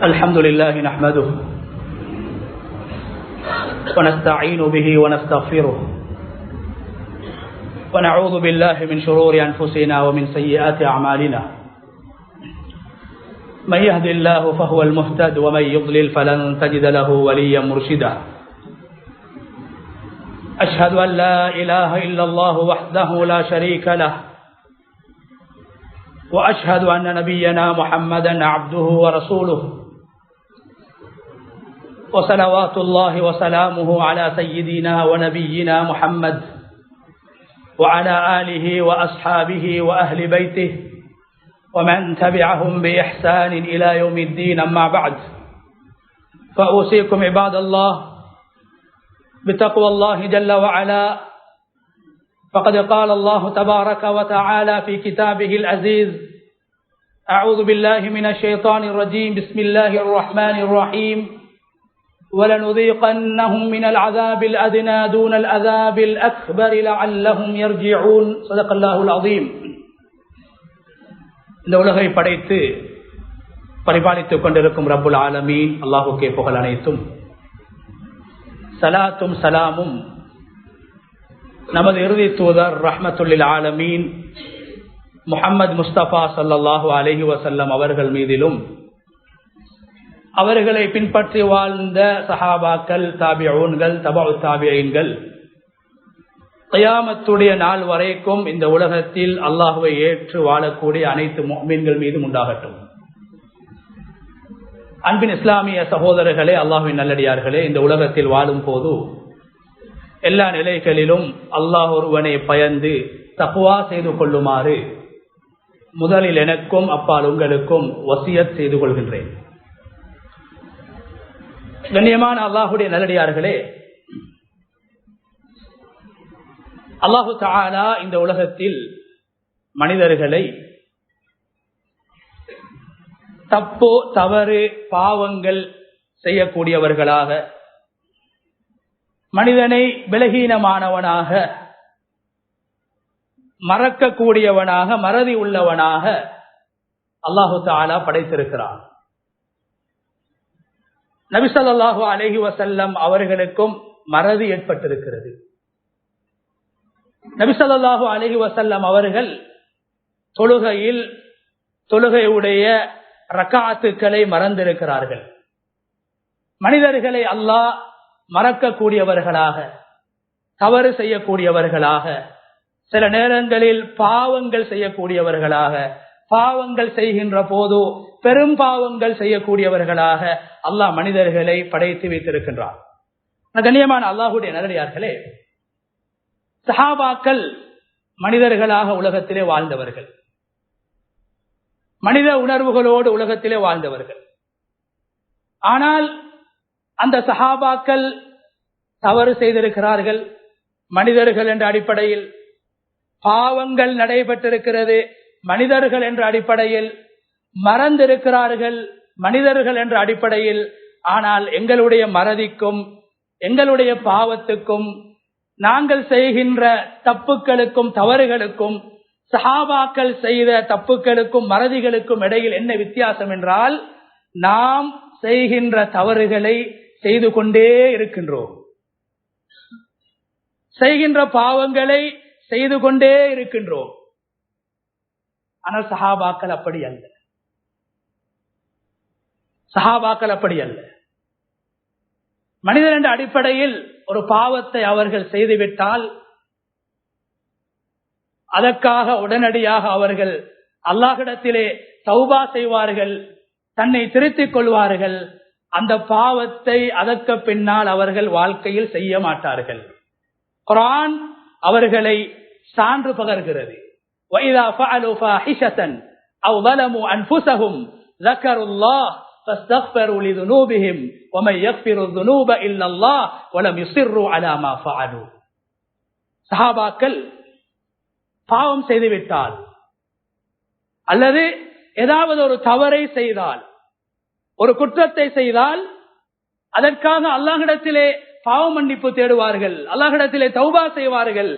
الحمد لله نحمده ونستعين به ونستغفره ونعوذ بالله من شرور أنفسنا ومن سيئات أعمالنا من يهد الله فهو المهتد ومن يضلل فلن تجد له وليا مرشدا أشهد أن لا إله إلا الله وحده لا شريك له وأشهد أن نبينا محمدا عبده ورسوله وصلوات الله وسلامه على سيدنا ونبينا محمد وعلى آله وأصحابه وأهل بيته ومن تبعهم بإحسان إلى يوم الدين. أما بعد فأوصيكم عباد الله بتقوى الله جل وعلا، فقد قال الله تبارك وتعالى في كتابه العزيز: أعوذ بالله من الشيطان الرجيم، بسم الله الرحمن الرحيم، وَلَنُذِيقَنَّهُمْ مِنَ الْعَذَابِ الْأَدْنَى دُونَ الْعَذَابِ الْأَكْبَرِ لَعَلَّهُمْ يَرْجِعُونَ. صدق الله العظيم. இந்த உலகை படைத்து பரிபாலித்துக் கொண்டிருக்கும் ரப்புல் ஆலமீன் அல்லாஹுக்கே புகழ் அனைத்தும். சலாத்தும் சலாமும் நமது இறுதி தூதர் ரஹ்மத்துல்லில் ஆலமீன் முஹம்மது முஸ்தபா ஸல்லல்லாஹு அலைஹி வஸல்லம் அவர்கள் மீதிலும், அவர்களை பின்பற்றி வாழ்ந்த சஹாபாக்கள், தாபிஊன்கள், தபஉ தாபிஈன்கள், கியாமத்துடைய நாள் வரைக்கும் இந்த உலகத்தில் அல்லாஹ்வை ஏற்று வாழக்கூடிய அனைத்து முஃமின்கள் மீதும் உண்டாகட்டும். அன்பின் இஸ்லாமிய சகோதரர்களே, அல்லாஹ்வின் நல்லடியார்களே, இந்த உலகத்தில் வாழும் போது எல்லா நிலைகளிலும் அல்லாஹ் ஒருவனை பயந்து தக்வா செய்து கொள்ளுமாறு முதலில் எனக்கும் அப்பால் உங்களுக்கும் வசியத் செய்து கொள்கின்றேன். கண்ணியமான அல்லாஹுடைய நல்லடியார்களே, அல்லாஹு தஆலா இந்த உலகத்தில் மனிதர்களை தப்பு, தவறு, பாவங்கள் செய்யக்கூடியவர்களாக, மனிதனை பலகீனமானவனாக, மறக்கக்கூடியவனாக, மறதி உள்ளவனாக அல்லாஹு தஆலா படைத்திருக்கிறான். நபி ஸல்லல்லாஹு அலைஹி வஸல்லம் அவர்களுக்கும் மறதி ஏற்பட்டிருக்கிறது. நபி ஸல்லல்லாஹு அலைஹி வஸல்லம் அவர்கள் தொழுகையுடைய ரக்காத்துக்களை மறந்திருக்கிறார்கள். மனிதர்களை அல்லாஹ் மறக்கக்கூடியவர்களாக, தவறு செய்யக்கூடியவர்களாக, சில நேரங்களில் பாவங்கள் செய்யக்கூடியவர்களாக, பாவங்கள் செய்கின்ற போது பெரும் பாவங்கள் செய்யக்கூடியவர்களாக அல்லாஹ் மனிதர்களை படைத்து வைத்திருக்கின்றார். கண்ணியமான அல்லாஹுடைய நல்லடியார்களே, சஹாபாக்கள் மனிதர்களாக உலகத்திலே வாழ்ந்தவர்கள், மனித உணர்வுகளோடு உலகத்திலே வாழ்ந்தவர்கள். ஆனால் அந்த சஹாபாக்கள் தவறு செய்திருக்கிறார்கள். மனிதர்கள் என்ற அடிப்படையில் பாவங்கள் நடைபெற்றிருக்கிறது. மனிதர்கள் என்ற அடிப்படையில் மறந்திருக்கிறார்கள். மனிதர்கள் என்ற அடிப்படையில். ஆனால் எங்களுடைய மறதிக்கும், எங்களுடைய பாவத்துக்கும், நாங்கள் செய்கின்ற தப்புக்களுக்கும் தவறுகளுக்கும், சஹாபாக்கள் செய்த தப்புக்களுக்கும் மறதிகளுக்கும் இடையில் என்ன வித்தியாசம் என்றால், நாம் செய்கின்ற தவறுகளை செய்து கொண்டே இருக்கின்றோம், செய்கின்ற பாவங்களை செய்து கொண்டே இருக்கின்றோம். ஆனால் சஹாபாக்கள் அப்படி அல்ல. சஹாபாக்கள் அப்படி அல்ல. மனிதன் என்ற அடிப்படையில் ஒரு பாவத்தை அவர்கள் செய்துவிட்டால் அதற்காக உடனடியாக அவர்கள் அல்லாஹ்விடத்திலே தௌபா செய்வார்கள், தன்னை திருத்திக் கொள்வார்கள். அந்த பாவத்தை அதற்கு பின்னால் அவர்கள் வாழ்க்கையில் செய்ய மாட்டார்கள். குர்ஆன் அவர்களை சான்று பகர்கிறது. وَإِذَا فَعَلُوا فَاحِشَةً أَوْ ظَلَمُوا أَنفُسَهُمْ ذَكَرُوا اللَّهَ فَاسْتَغْفَرُوا لِذُنُوبِهِمْ وَمَن يَغْفِرُ الذُّنُوبَ إِلَّا اللَّهُ وَلَمْ يُصِرُّوا عَلَى مَا فَعَلُوا. சஹாபாக்கள் பாவம் செய்துவிட்டால் அல்லது ஏதாவது ஒரு தவறை செய்தால், ஒரு குற்றத்தை செய்தால் அதற்காக அல்லாஹ்விடத்திலே பாவ மன்னிப்பு தேடுவார்கள், அல்லாஹ்விடத்திலே தௌபா செய்வார்கள்,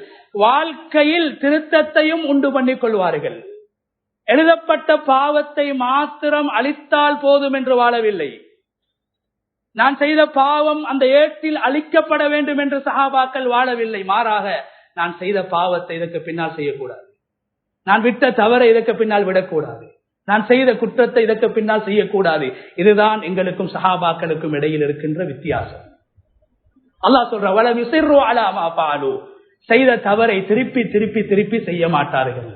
வாழ்க்கையில் திருத்தத்தையும் உண்டு பண்ணிக் கொள்வார்கள். எழுதப்பட்ட பாவத்தை மாத்திரம் அழித்தால் போதும் என்று வாழவில்லை. நான் செய்த பாவம் அந்த ஏட்டில் அழிக்கப்பட வேண்டும் என்று சஹாபாக்கள் வாழவில்லை. மாறாக, நான் செய்த பாவத்தை இதற்கு பின்னால் செய்யக்கூடாது, நான் விட்ட தவறை இதற்கு பின்னால் விடக்கூடாது, நான் செய்த குற்றத்தை இதற்கு பின்னால் செய்யக்கூடாது. இதுதான் எங்களுக்கும் சஹாபாக்களுக்கும் இடையில் இருக்கின்ற வித்தியாசம். அல்லாஹ் சொல்ற, வலம் யுஸிர்ரு அலா மா ஃபஅலு, செய்த தவறை திருப்பி திருப்பி திருப்பி செய்ய மாட்டார்கள்.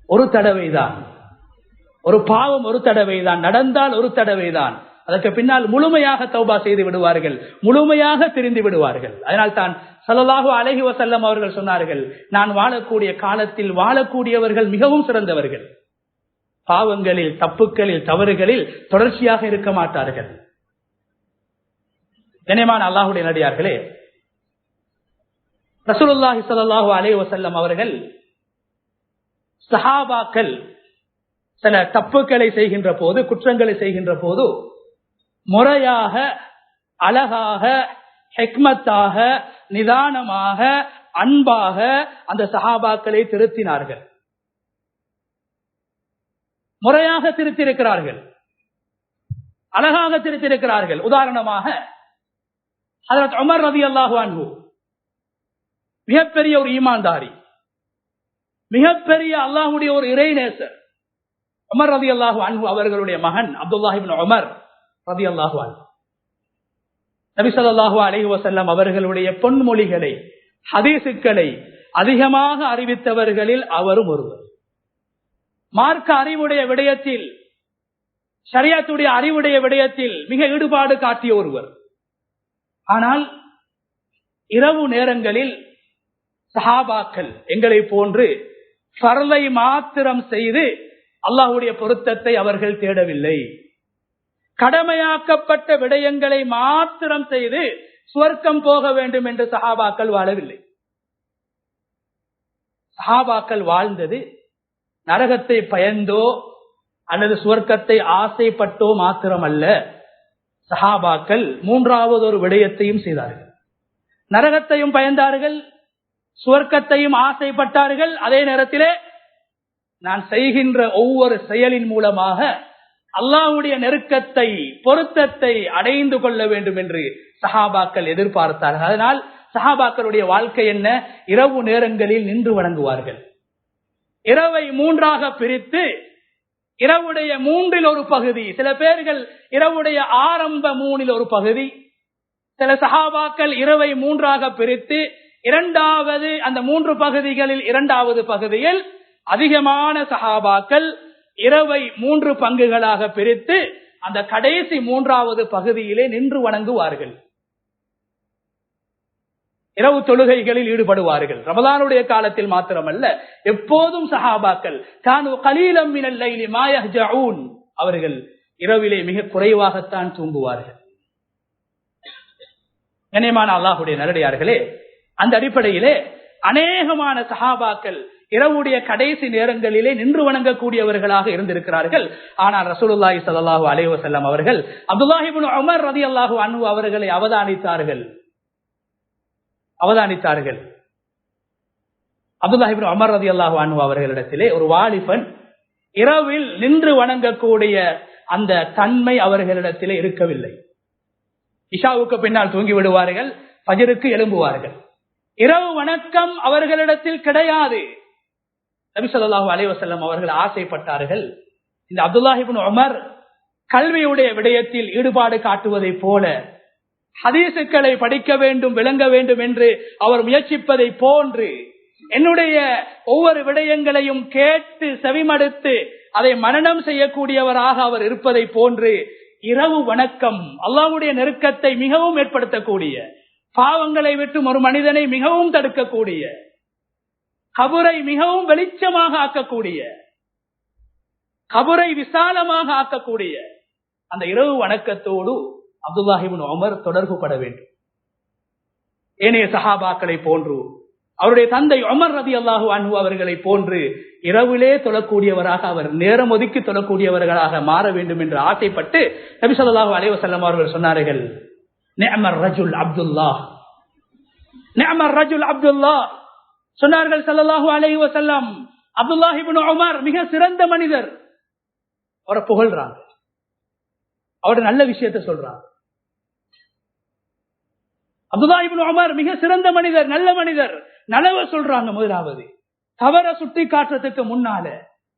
ஒரு தடவைதான், ஒரு பாவம் ஒரு தடவைதான் நடந்தால் ஒரு தடவைதான், அதற்கு பின்னால் முழுமையாக தௌபா செய்து விடுவார்கள், முழுமையாக திருந்தி விடுவார்கள். அதனால் தான் ஸல்லல்லாஹு அலைஹி வஸல்லம் அவர்கள் சொன்னார்கள், நான் வாழக்கூடிய காலத்தில் வாழக்கூடியவர்கள் மிகவும் சிறந்தவர்கள். பாவங்களில், தப்புக்களில், தவறுகளில் தொடர்ச்சியாக இருக்க மாட்டார்கள். கண்ணியமான அல்லாஹ்வுடைய நல்லடியார்களே, ரசூலுல்லாஹி ஸல்லல்லாஹு அலைஹி வஸல்லம் அவர்கள் சஹாபாக்கள் சில தப்புக்களை செய்கின்ற போது, குற்றங்களை செய்கின்ற போது முறையாக, அழகாக, ஹிக்மத்தாக, நிதானமாக, அன்பாக அந்த சஹாபாக்களை திருத்தினார்கள். முறையாக திருத்திருக்கிறார்கள், அழகாக திருத்திருக்கிறார்கள். உதாரணமாக, ஹஜ்ரத் உமர் ரலியல்லாஹு அன்ஹு மிகப்பெரிய ஒரு ஈமான்தாரி, மிகப்பெரிய அல்லாஹ்வுடைய ஒரு இறைநேசர். உமர் ரலியல்லாஹு அன்ஹு அவர்களுடைய மகன் அப்துல்லாஹ் இப்னு உமர் ரலியல்லாஹு அன்ஹு நபி ஸல்லல்லாஹு அலைஹி வஸல்லம் அவர்களுடைய பொன்மொழிகளை, ஹதீஸுக்களை அதிகமாக அறிவித்தவர்களில் அவரும் ஒருவர். மார்க்க அறிவுடைய விடயத்தில், ஷரியத்துடைய அறிவுடைய விடயத்தில் மிக ஈடுபாடு காட்டிய ஒருவர். ஆனால் இரவு நேரங்களில் சஹாபாக்கள் எங்களை போன்று ஃபர்லை மாத்திரம் செய்து அல்லாஹ்வுடைய பொருத்தத்தை அவர்கள் தேடவில்லை. கடமையாக்கப்பட்ட விடயங்களை மாத்திரம் செய்து சுவர்க்கம் போக வேண்டும் என்று சஹாபாக்கள் வாழவில்லை. சஹாபாக்கள் வாழ்ந்தது நரகத்தை பயந்தோ அல்லது சுவர்க்கத்தை ஆசைப்பட்டோ மாத்திரமல்ல. சஹாபாக்கள் மூன்றாவது ஒரு விடயத்தையும் செய்தார்கள். நரகத்தையும் பயந்தார்கள், சுவர்க்கத்தையும் ஆசைப்பட்டார்கள். அதே நேரத்திலே நான் செய்கின்ற ஒவ்வொரு செயலின் மூலமாக அல்லாஹ்வுடைய நெருக்கத்தை, பொருத்தத்தை அடைந்து கொள்ள வேண்டும் என்று சஹாபாக்கள் எதிர்பார்த்தார்கள். அதனால் சஹாபாக்களுடைய வாழ்க்கை என்ன? இரவு நேரங்களில் நின்று வணங்குவார்கள். இரவை மூன்றாக பிரித்து, இரவுடைய மூன்றில் ஒரு பகுதி, சில பேர்கள் இரவுடைய ஆரம்ப மூணில் ஒரு பகுதி, சில சஹாபாக்கள் இரவை மூன்றாக பிரித்து இரண்டாவது அந்த மூன்று பகுதிகளில் இரண்டாவது பகுதியில், அதிகமான சஹாபாக்கள் இரவை மூன்று பங்குகளாக பிரித்து அந்த கடைசி மூன்றாவது பகுதியிலே நின்று வணங்குவார்கள். இரவு தொழுகைகளில் ஈடுபடுவார்கள். ரமலானுடைய காலத்தில் மாத்திரமல்ல, எப்போதும் சஹாபாக்கள் கானு கலீலம் மினல் லைலி மா யஹ்ஜஊன், அவர்கள் இரவிலே மிக குறைவாகத்தான் தூங்குவார்கள். கண்ணியமான அல்லாஹ்வுடைய நல்லடியார்களே, அந்த அடிப்படையிலே அநேகமான சஹாபாக்கள் இரவுடைய கடைசி நேரங்களிலே நின்று வணங்கக்கூடியவர்களாக இருந்திருக்கிறார்கள். ஆனால் ரசூலுல்லாஹி ஸல்லல்லாஹு அலைஹி வஸல்லம் அவர்கள் அப்துல்லாஹ் இப்னு உமர் ரலியல்லாஹு அன்ஹு அவர்களை அவதானித்தார்கள். அப்துல்லாஹ் இப்னு உமர் ரலியல்லாஹு அன்ஹு அவர்களிடத்திலே ஒரு வாலிபன் இரவில் நின்று வணங்கக்கூடிய அந்த தன்மை அவர்களிடத்திலே இருக்கவில்லை. இஷாவுக்கு பின்னால் தூங்கி விடுவார்கள், ஃபஜ்ருக்கு எழும்புவார்கள். இரவு வணக்கம் அவர்களிடத்தில் கிடையாது. நபி ஸல்லல்லாஹு அலைஹி வஸல்லம் அவர்கள் ஆசைப்பட்டார்கள், இந்த அப்துல்லாஹ் இப்னு உமர் கல்வியுடைய விடயத்தில் ஈடுபாடு காட்டுவதை போல, ஹதீஸுக்களை படிக்க வேண்டும், விளங்க வேண்டும் என்று அவர் முயற்சிப்பதை போன்று, என்னுடைய ஒவ்வொரு விடயங்களையும் கேட்டு செவிமடுத்து அதை மனனம் செய்யக்கூடியவராக அவர் இருப்பதை போன்று, இரவு வணக்கம் அல்லாஹ்வுடைய நெருக்கத்தை மிகவும் ஏற்படுத்தக்கூடிய, பாவங்களை விட்டு ஒரு மனிதனை மிகவும் தடுக்கக்கூடிய, கபரை மிகவும் வெளிச்சமாக ஆக்கக்கூடிய, கபரை விசாலமாக ஆக்கக்கூடிய அந்த இரவு வணக்கத்தோடு அப்துல்லாஹ் இப்னு உமர் தொடர்பு பட வேண்டும். ஏனைய சஹாபாக்களை போன்று, அவருடைய தந்தை உமர் ரலியல்லாஹு அன்ஹு அவர்களை போன்று இரவிலே தொழக்கூடியவராக, அவர் நேரம் ஒதுக்கி தொழக்கூடியவர்களாக மாற வேண்டும் என்று ஆசைப்பட்டு நபி ஸல்லல்லாஹு அலைஹி வஸல்லம் அவர்கள் சொன்னார்கள், நிஅமர் ரஜுல் அப்துல்லாஹ், நிஅமர் ரஜுல் அப்துல்லாஹ் சொன்னார்கள் ஸல்லல்லாஹு அலைஹி வஸல்லம், அப்துல்லாஹ் இப்னு உமர் மிக சிறந்த மனிதர், அவரை புகழ்றாங்க, அவருடைய நல்ல விஷயத்தை சொல்றாங்க. அப்துல்லாஹ் இப்னு உமர் மிக சிறந்த மனிதர், நல்ல மனிதர், நலவ சொல்றாங்க. முதலாவது தவற சுட்டி காட்டுறதுக்கு முன்னால,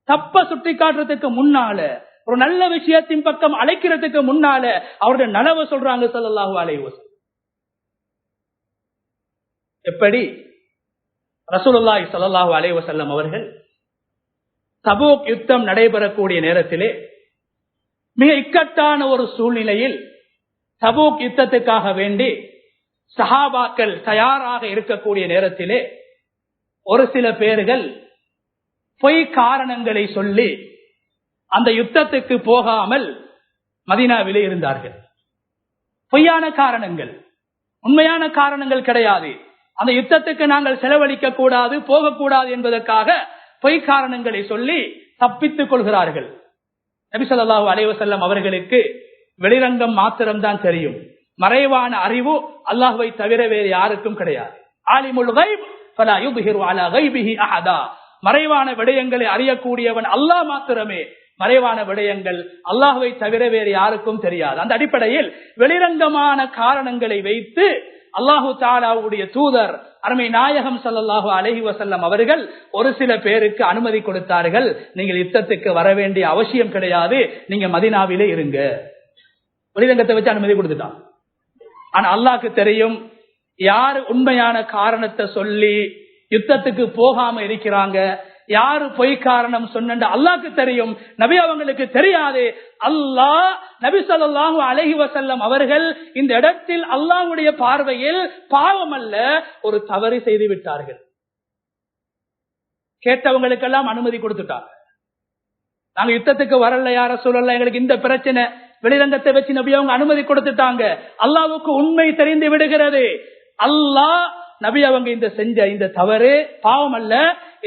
தப்ப சுட்டி காட்டுறதுக்கு முன்னால, ஒரு நல்ல விஷயத்தின் பக்கம் அழைக்கிறதுக்கு முன்னால அவருடைய நலவ சொல்றாங்க ஸல்லல்லாஹு அலைஹி வஸல்லம். எப்படி ரசூலுல்லாஹி ஸல்லல்லாஹு அலைஹி வஸல்லம் அவர்கள் தபூக் யுத்தம் நடைபெறக்கூடிய நேரத்திலே மிக இக்கட்டான ஒரு சூழ்நிலையில் தபூக் யுத்தத்துக்காக வேண்டி சஹாபாக்கள் தயாராக இருக்கக்கூடிய நேரத்திலே ஒரு சில பேர்கள் பொய் காரணங்களை சொல்லி அந்த யுத்தத்துக்கு போகாமல் மதீனாவிலே இருந்தார்கள். பொய்யான காரணங்கள், உண்மையான காரணங்கள் கிடையாது. அந்த யுத்தத்துக்கு நாங்கள் செலவழிக்க கூடாது, போகக்கூடாது என்பதற்காக பொய் காரணங்களை சொல்லி தப்பித்துக் கொள்கிறார்கள். நபி ஸல்லல்லாஹு அலைஹி வஸல்லம் அவர்களுக்கு வெளிரங்கம் மாத்திரம்தான் தெரியும், மறைவான அறிவு அல்லாஹ்வை தவிர வேறு யாருக்கும் கிடையாது. ஆலிமுல் கைப் ஃபலா யுத்ஹிரு அலா கைபிஹி அஹதா. மறைவான விடயங்களை அறியக்கூடியவன் அல்லாஹ் மாத்திரமே. மறைவான விடயங்கள் அல்லாஹ்வை தவிர வேறு யாருக்கும் தெரியாது. அந்த அடிப்படையில் வெளிரங்கமான காரணங்களை வைத்து அல்லாஹு தஆலாவுடைய தூதர் அருமை நாயகம் ஸல்லல்லாஹு அலைஹி வஸல்லம் அவர்கள் ஒரு சில பேருக்கு அனுமதி கொடுத்தார்கள். நீங்கள் யுத்தத்துக்கு வர வேண்டிய அவசியம் கிடையாது, நீங்க மதீனாவிலே இருங்க. வெளிரங்கத்தை வச்சு அனுமதி கொடுத்துட்டான். ஆனா அல்லாஹ்க்கு தெரியும் யாரு உண்மையான காரணத்தை சொல்லி யுத்தத்துக்கு போகாம இருக்கிறாங்க, யாரு பொய் காரணம் சொன்ன அல்லாஹ்க்கு தெரியும், நபி அவங்களுக்கு தெரியாது. அல்லாஹ் நபி ஸல்லல்லாஹு அலைஹி வஸல்லம் அவர்கள் இந்த இடத்தில் அல்லாஹ்வுடைய பார்வையில் பாவம் அல்ல, ஒரு தவறு செய்து விட்டார்கள். கேட்டவங்களுக்கெல்லாம் அனுமதி கொடுத்துட்டாங்க. நாங்க யுத்தத்துக்கு வரல யார சொல்லல, எங்களுக்கு இந்த பிரச்சனை, வெளிரங்கத்தை வச்சு நபி அவங்க அனுமதி கொடுத்துட்டாங்க. அல்லாஹ்வுக்கு உண்மை தெரிந்து விடுகிறது. அல்லாஹ் நபி அவங்க இந்த செஞ்ச இந்த தவறு பாவம் அல்ல,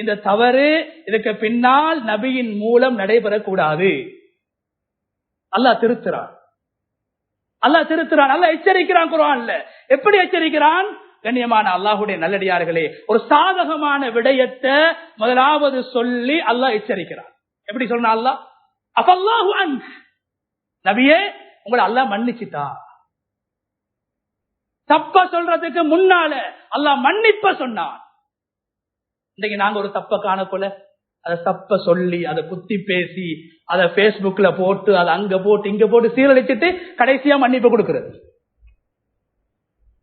இந்த தவறு இதுக்கு பின்னால் நபியின் மூலம் நடைபெறக்கூடாது. அல்லாஹ் திருத்துறான், அல்லாஹ் திருத்துறான், அல்லாஹ் எச்சரிக்கிறான் குர்ஆன்ல. எப்படி எச்சரிக்கிறான்? கண்ணியமான அல்லாஹ்வுடைய நல்லடியார்களே, ஒரு சாதகமான விடயத்தை முதலாவது சொல்லி அல்லாஹ் எச்சரிக்கிறான். எப்படி சொன்னா அல்லாஹ், அஃபல்லாஹு அன்க், நபியே உங்களை அல்லாஹ் மன்னிச்சிட்டான். தப்ப சொல்றதுக்கு முன்னால அல்லாஹ் மன்னிப்ப சொன்னான். இன்னைக்கு நாங்க ஒரு தப்ப காணப்போல அதை தப்ப சொல்லி அதை குத்தி பேசி அதை பேஸ்புக்ல போட்டு அதை அங்க போட்டு இங்க போட்டு சீரழிச்சிட்டு கடைசியா மன்னிப்பு கொடுக்கிறது.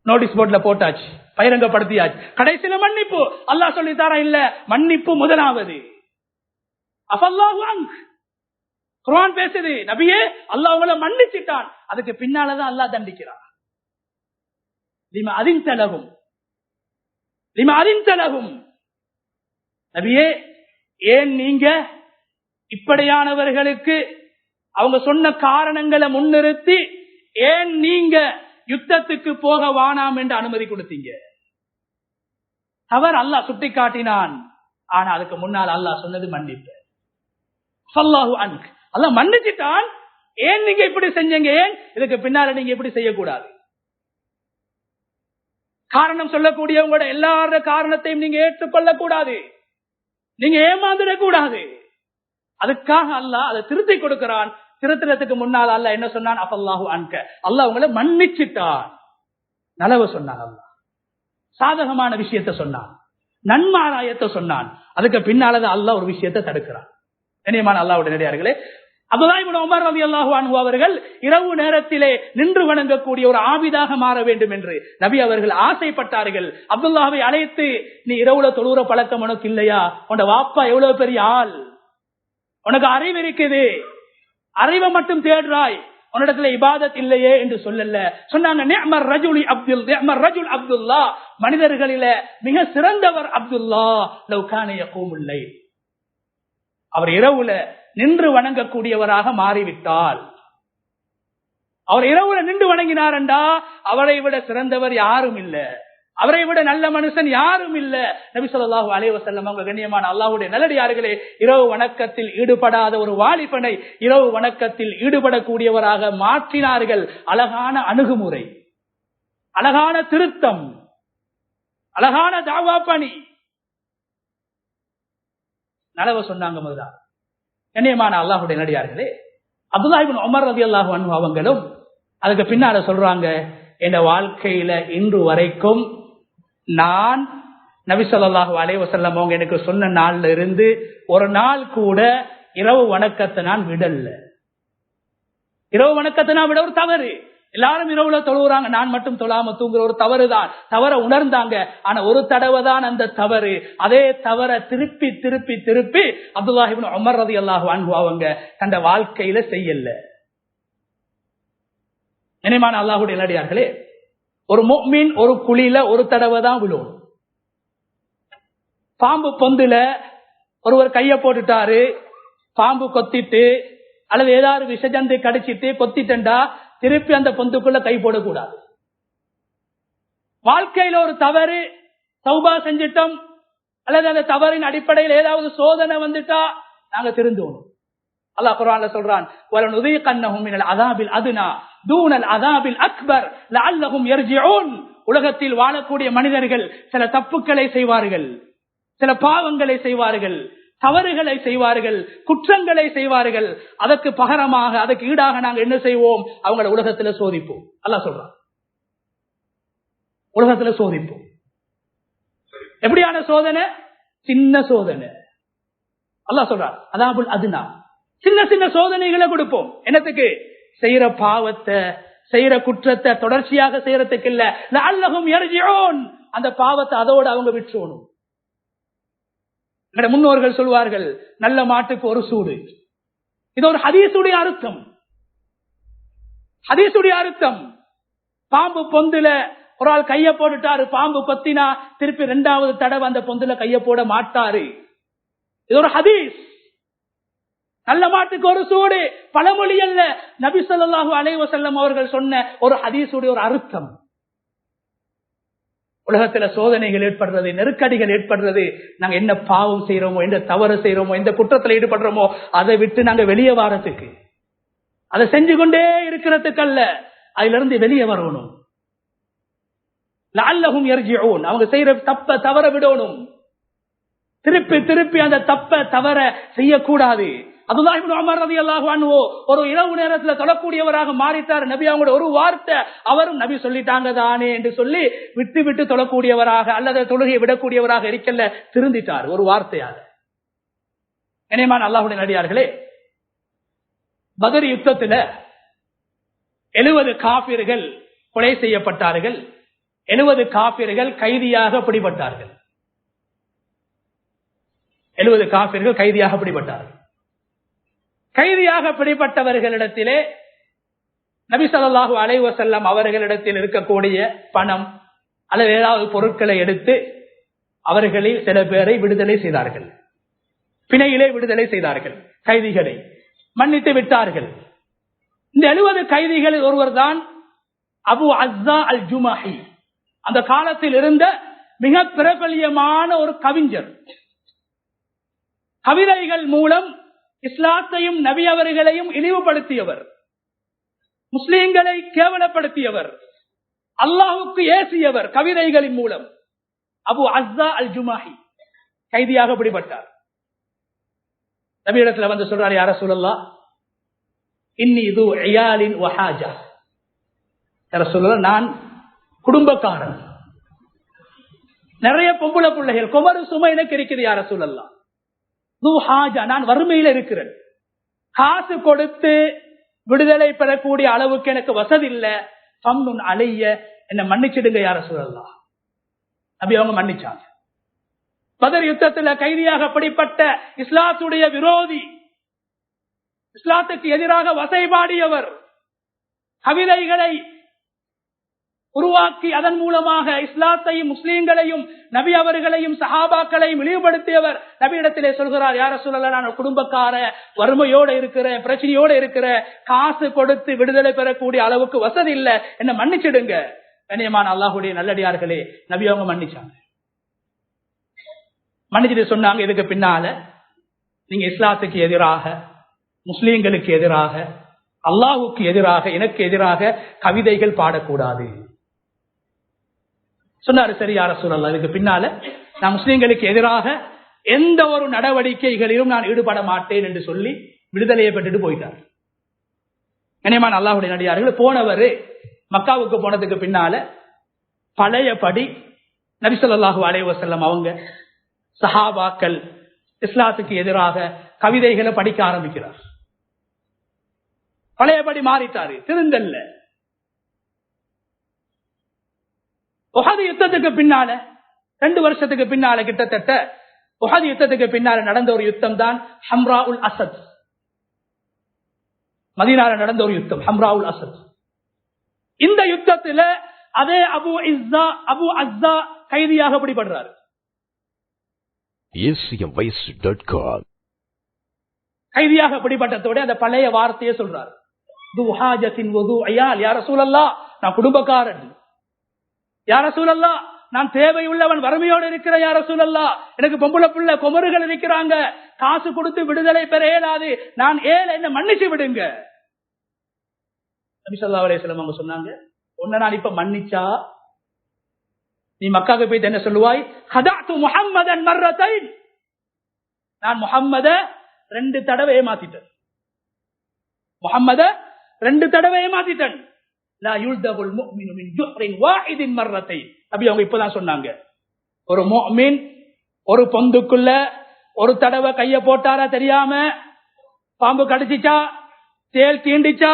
நோட்டீஸ் போர்ட்ல போட்டாச்சு, பகிரங்கப்படுத்தியாச்சு, கடைசியில மன்னிப்பு அல்லாஹ் சொல்லி தாரா இல்ல. மன்னிப்பு முதலாவது. அஃபல்லாஹு அன்க், குர்ஆன் பேசுது, நபியே அல்லாஹ் உங்களை மன்னிச்சிட்டான். அதுக்கு பின்னாலதான் அல்லாஹ் தண்டிக்கிறான். லிமா அதின்தலகும், லிமா அதின்தலகும், நபியே ஏன் நீங்க இப்படியானவர்களுக்கு அவங்க சொன்ன காரணங்களை முன்னிறுத்தி ஏன் நீங்க யுத்தத்துக்கு போக வானாம் என்று அனுமதி கொடுத்தீங்க? அவர் அல்லாஹ் சுட்டி காட்டினான். ஆனா அதுக்கு முன்னால் அல்லாஹ் சொன்னது மன்னிப்பு. ஸல்லல்லாஹு அன்க், அல்லாஹ் மன்னிச்சிட்டான். ஏன் நீங்க இப்படி செஞ்சீங்க? ஏன் இதுக்கு பின்னால நீங்க இப்படி செய்யக்கூடாது? காரணம் சொல்லக்கூடியவங்களோட எல்லார காரணத்தையும் நீங்க ஏற்றுக்கொள்ள கூடாது, நீங்க ஏமாந்துடக்கூடாது. அதுக்காக அல்லாஹ் அதை திருத்தி கொடுக்கிறான். திருத்தத்துக்கு முன்னால் அல்லாஹ் என்ன சொன்னான்? அஃபல்லாஹு அன்க, அல்லாஹ் உங்களை மன்னிச்சிட்டான். நலவு சொன்னான், அல்லாஹ் சாதகமான விஷயத்தை சொன்னான், நன்மாராயத்தை சொன்னான். அதுக்கு பின்னாலதான் அல்லாஹ் ஒரு விஷயத்தை தடுக்கிறான். கண்ணியமான அல்லாஹ்வுடைய நடிகார்களே, அப்துல்லாஹ் இப்னு உமர் ரலியல்லாஹு அன்ஹு அவர்கள் இரவு நேரத்திலே நின்று வணங்கக்கூடிய ஒரு ஆபிதாக மாற வேண்டும் என்று நபி அவர்கள் ஆசைப்பட்டார்கள். அப்துல்லாஹ்வை அழைத்து, நீ இரவுல தொழுற பழக்கம் உனக்கு இல்லையா? உன்னோட வாப்பா எவ்வளவு பெரிய ஆள், உனக்கு அறிவு இருக்குது, அறிவை மட்டும் தேடுறாய், உன்னிடத்துல இபாதத் இல்லையே என்று சொல்லல. சொன்னாங்க, நிஅமர் ரஜுலி அப்துல், நிஅமர் ரஜுல் அப்துல்லாஹ், மனிதர்களில மிக சிறந்தவர் அப்துல்லாஹ், லவ் கான யகூமுல் லைல், அவர் இரவுல நின்று வணங்கக்கூடியவராக மாறிவிட்டால், அவர் இரவுல நின்று வணங்கினார் என்றா அவரை விட சிறந்தவர் யாரும் இல்ல, அவரை விட நல்ல மனுஷன் யாரும் இல்ல. நபி ஸல்லல்லாஹு அலைஹி வஸல்லம் அவங்க கண்ணியமான அல்லாஹ்வுடைய நல்லடியார்களே, இரவு வணக்கத்தில் ஈடுபடாத ஒரு வாலிபனை இரவு வணக்கத்தில் ஈடுபடக்கூடியவராக மாற்றினார்கள். அழகான அணுகுமுறை, அழகான திருத்தம், அழகான தாவா பணி. நலவ சொன்னாங்க. முதலா கண்ணியமான அல்லாஹ்வுடைய நடிகார்களே, அப்துல்லாஹ் இப்னு உமர் ரலியல்லாஹு அன்ஹு அவங்களும் அதுக்கு பின்னால சொல்றாங்க, என் வாழ்க்கையில இன்று வரைக்கும் நான் நபி ஸல்லல்லாஹு அலைஹி வஸல்லம் அவங்க எனக்கு சொன்ன நாள்ல இருந்து ஒரு நாள் கூட இரவு வணக்கத்தை நான் விடல. இரவு வணக்கத்தை நான் விட ஒரு தவறு. எல்லாரும் இரவுல தொழுகிறாங்க, நான் மட்டும் தொழாம தூங்குற ஒரு தவறு தான். தவற உணர்ந்தாங்க. ஆனா ஒரு தடவை தான் அந்த தவறு. அதே தவற திருப்பி திருப்பி திருப்பி அப்துல்லாஹ் இப்னு உமர் ரலியல்லாஹு அன்ஹு அவங்க தன்னுடைய வாழ்க்கையில செய்யல. இனிமான அல்லாஹ்வுடைய நல்லடியார்களே, ஒரு முஃமின் ஒரு குழியில ஒரு தடவை தான் விழும். பாம்பு பொந்துல ஒருவர் கைய போட்டுட்டாரு, பாம்பு கொத்திட்டு அல்லது ஏதாவது விஷஜந்து கடிச்சிட்டு கொத்திட்டா திருப்பி அந்த பொந்துக்குள்ள கை போடக்கூடாது. வாழ்க்கையில ஒரு தவறு தௌபா செஞ்சிட்டோம் அல்லது அந்த தவறின் அடிப்படையில் ஏதாவது சோதனை வந்துட்டா நாங்க திருந்தோம். அல்லாஹ் குர்ஆன்ல சொல்றான், வலனுதீகன்னஹும் மினல் அஸாபில் அத்னா தூனல் அஸாபில் அக்பர் லஅல்லஹும் யர்ஜிஊன். உலகத்தில் வாழக்கூடிய மனிதர்கள் சில தப்புக்களை செய்வார்கள், சில பாவங்களை செய்வார்கள், தவறுகளை செய்வார்கள், குற்றங்களை செய்வார்கள். அதற்கு பகரமாக அதற்கு ஈடாக நாங்க என்ன செய்வோம்? அவங்கள உலகத்துல சோதிப்போம். அல்லாஹ் சொல்றான், உலகத்துல சோதிப்போம். எப்படியான சோதனை? சின்ன சோதனை. அல்லாஹ் சொல்றான், அதாபுல் அத்னா, சின்ன சின்ன சோதனைகளை கொடுப்போம். என்னத்துக்கு? செய்யற பாவத்தை செய்யற குற்றத்தை தொடர்ச்சியாக செய்யறதுக்கு இல்ல, லஅல்லஹும் யர்ஜிஊன், அந்த பாவத்தை அதோட அவங்க விட்டுறணும். முன்னோர்கள் சொல்வார்கள், நல்ல மாட்டுக்கு ஒரு சூடு. இது ஒரு ஹதீஸுடைய அர்த்தம். ஹதீஸுடைய அர்த்தம். பாம்பு பொந்துல ஒரு ஆள் கைய போட்டுட்டாரு, பாம்பு கொத்தினா திருப்பி 2வது தடவை அந்த பொந்துல கைய போட மாட்டாரு. இது ஒரு ஹதீஸ். நல்ல மாட்டுக்கு ஒரு சூடு பழமொழி அல்ல, நபி ஸல்லல்லாஹு அலைஹி வஸல்லம் அவர்கள் சொன்ன ஒரு ஹதீஸுடைய ஒரு அர்த்தம். உலகத்துல சோதனைகள் ஏற்படுறது, நெருக்கடிகள் ஏற்படுறது, நாங்க என்ன பாவம் செய்யறோமோ, எந்த தவறு செய்யறோமோ, எந்த குற்றத்துல ஈடுபடுறோமோ அதை விட்டு நாங்க வெளியே வாரத்துக்கு, அதை செஞ்சு கொண்டே இருக்கிறதுக்கு அல்ல, அதுல இருந்து வெளியே வரணும். லஅல்லஹும் யர்ஜிஊன், அவங்க செய்யற தப்ப தவற விடணும். திருப்பி திருப்பி அந்த தப்ப தவற செய்யக்கூடாது. அப்துல்லாஹ் இப்னு உமர் ரலியல்லாஹு அன்ஹு ஒரு இரவு நேரத்துல தொழக்கூடியவராக மாறிட்டார். நபி அவங்களோட ஒரு வார்த்தை, அவரும் நபி சொல்லிட்டாங்க தானே என்று சொல்லி விட்டு விட்டு தொழக்கூடியவராக அல்லது தொழுகையை விடக்கூடியவராக இருக்கல, திருந்திட்டார் ஒரு வார்த்தையாக. இனிமான அல்லாஹ்வுடைய நடிகார்களே, பத்ர் யுத்தத்துல 70 காபிர்கள் கொலை செய்யப்பட்டார்கள். 70 காபிர்கள் கைதியாக பிடிபட்டார்கள். 70 காபிர்கள் கைதியாக பிடிபட்டார்கள். கைதியாக பிடிப்பட்டவர்களிடத்திலே நபி ஸல்லல்லாஹு அலைஹி வஸல்லம் அவர்களிடத்தில் இருக்கக்கூடிய பணம் அல்லது ஏதாவது பொருட்களை எடுத்து அவர்களில் சில பேரை விடுதலை செய்தார்கள். பிணையிலே விடுதலை செய்தார்கள். கைதிகளை மன்னித்து விட்டார்கள். இந்த 70 கைதிகளில் ஒருவர் தான் அபு அஸ்ஸா அல் ஜுமஹி. அந்த காலத்தில் இருந்த மிக பிரபல்யமான ஒரு கவிஞர். கவிதைகள் மூலம் இஸ்லாத்தையும் நபி அவர்களையும் இழிவுபடுத்தியவர், முஸ்லிம்களை கேவலப்படுத்தியவர், அல்லாஹ்வுக்கு ஏசியவர் கவிதைகளின் மூலம். அபு அஸ்ஸா அல் ஜுமஹி கைதியாக பிடிபட்டார். நபியிடத்துல வந்து சொல்றார், யா ரசூலல்லாஹ், இன்னி து இயாலின் வ ஹாஜா. யா ரசூலல்லாஹ், நான் குடும்பக்காரன், நிறைய பொம்பளை பிள்ளைகள், குமரு சுமை எனக்கு இருக்குது. யா ரசூலல்லாஹ், நான் வறுமையில இருக்கிறேன், காசு கொடுத்து விடுதலை பெறக்கூடிய அளவுக்கு எனக்கு வசதி இல்ல, ஃபம்னுன் அலைய, என்ன மன்னிச்சிடுங்க யா ரசூலல்லாஹ். நபி அவங்க மன்னிச்சாங்க. பத்ர் யுத்தத்துல கைதியாக பிடிப்பட்ட இஸ்லாத்துடைய விரோதி, இஸ்லாத்துக்கு எதிராக வசைபாடியவர், கவிதைகளை உருவாக்கி அதன் மூலமாக இஸ்லாத்தையும் முஸ்லீம்களையும் நபி அவர்களையும் சஹாபாக்களையும் இழிவுபடுத்தியவர் நபியிடத்திலே சொல்கிறார், யா ரசூலல்லாஹ், நான் குடும்பக்கார, வறுமையோட இருக்கிற, பிரச்சனையோட இருக்கிற, காசு கொடுத்து விடுதலை பெறக்கூடிய அளவுக்கு வசதி இல்ல, என்ன மன்னிச்சிடுங்க. கண்ணியமான அல்லாஹ்வுடைய நல்லடியார்களே, நபி அவங்க மன்னிச்சாங்க. மன்னிச்சுட்டு சொன்னாங்க, இதுக்கு பின்னால நீங்க இஸ்லாத்துக்கு எதிராக, முஸ்லீம்களுக்கு எதிராக, அல்லாஹ்வுக்கு எதிராக, எனக்கு எதிராக கவிதைகள் பாடக்கூடாது சொன்னாரு. சரி யா ரசூலல்லாஹ், இதுக்கு பின்னால நான் முஸ்லீம்களுக்கு எதிராக எந்த ஒரு நடவடிக்கைகளிலும் நான் ஈடுபட மாட்டேன் என்று சொல்லி விடுதலையை பெற்றுட்டு போயிட்டார். கண்ணியமான அல்லாஹ்வுடைய நல்லடியார்கள், போனவர் மக்காவுக்கு போனதுக்கு பின்னால பழையபடி நபி ஸல்லல்லாஹு அலைஹி வஸல்லம் அவங்க சஹாபாக்கள் இஸ்லாத்துக்கு எதிராக கவிதைகளை படிக்க ஆரம்பிக்கிறார். பழையபடி மாறிட்டாரு, திருந்தல்ல. உஹது யுத்தத்துக்கு பின்னால 2 வருஷத்துக்கு பின்னால கிட்டத்தட்ட உஹது யுத்தத்துக்கு பின்னால நடந்த ஒரு யுத்தம் தான் ஹம்ரா உல் அசத். மதீனால நடந்த ஒரு யுத்தம் ஹம்ரா உல் அசத். இந்த யுத்தத்துல அதே அபு அஸ்ஸா கைதியாக பிடிபடுறாரு. கைதியாக பிடிபட்டதோட அந்த பழைய வார்த்தையை சொல்றாரு, யா ரசூலல்லாஹ், நான் குடும்பக்காரன், யா ரசூலல்லாஹ் நான் தேவையுள்ளவன், வறுமையோடு இருக்கிற யா ரசூலல்லாஹ், எனக்கு பொம்பளை புள்ள குமருகள் இருக்கிறாங்க, காசு கொடுத்து விடுதலை பெற இயலாது, நான் என்ன மன்னிச்சு விடுங்க. நபி ஸல்லல்லாஹு அலைஹி வஸல்லம் அவங்க சொன்னாங்க, உன்னை நான் இப்ப மன்னிச்சா நீ மக்காவுக்கு போயிட்டு என்ன சொல்லுவாய்? ஹதஅது முஹம்மதன் மர்ரத்தைன், நான் முஹம்மத 2 தடவை ஏமாத்திட்டேன். முஹம்மத 2 தடவை ஏமாத்திட்டேன். லா யுல்தகுல் முஃமினு மின் ஜுஹ்ரின் வாஹிதின் மர்ரத்தைன். நபி அவங்க இப்பதான் சொன்னாங்க, ஒரு முஃமின் ஒரு பொந்துக்குள்ள ஒரு தடவை கைய போட்டாரா தெரியாம, பாம்பு கடிச்சிச்சா, தேல் தீண்டிச்சா,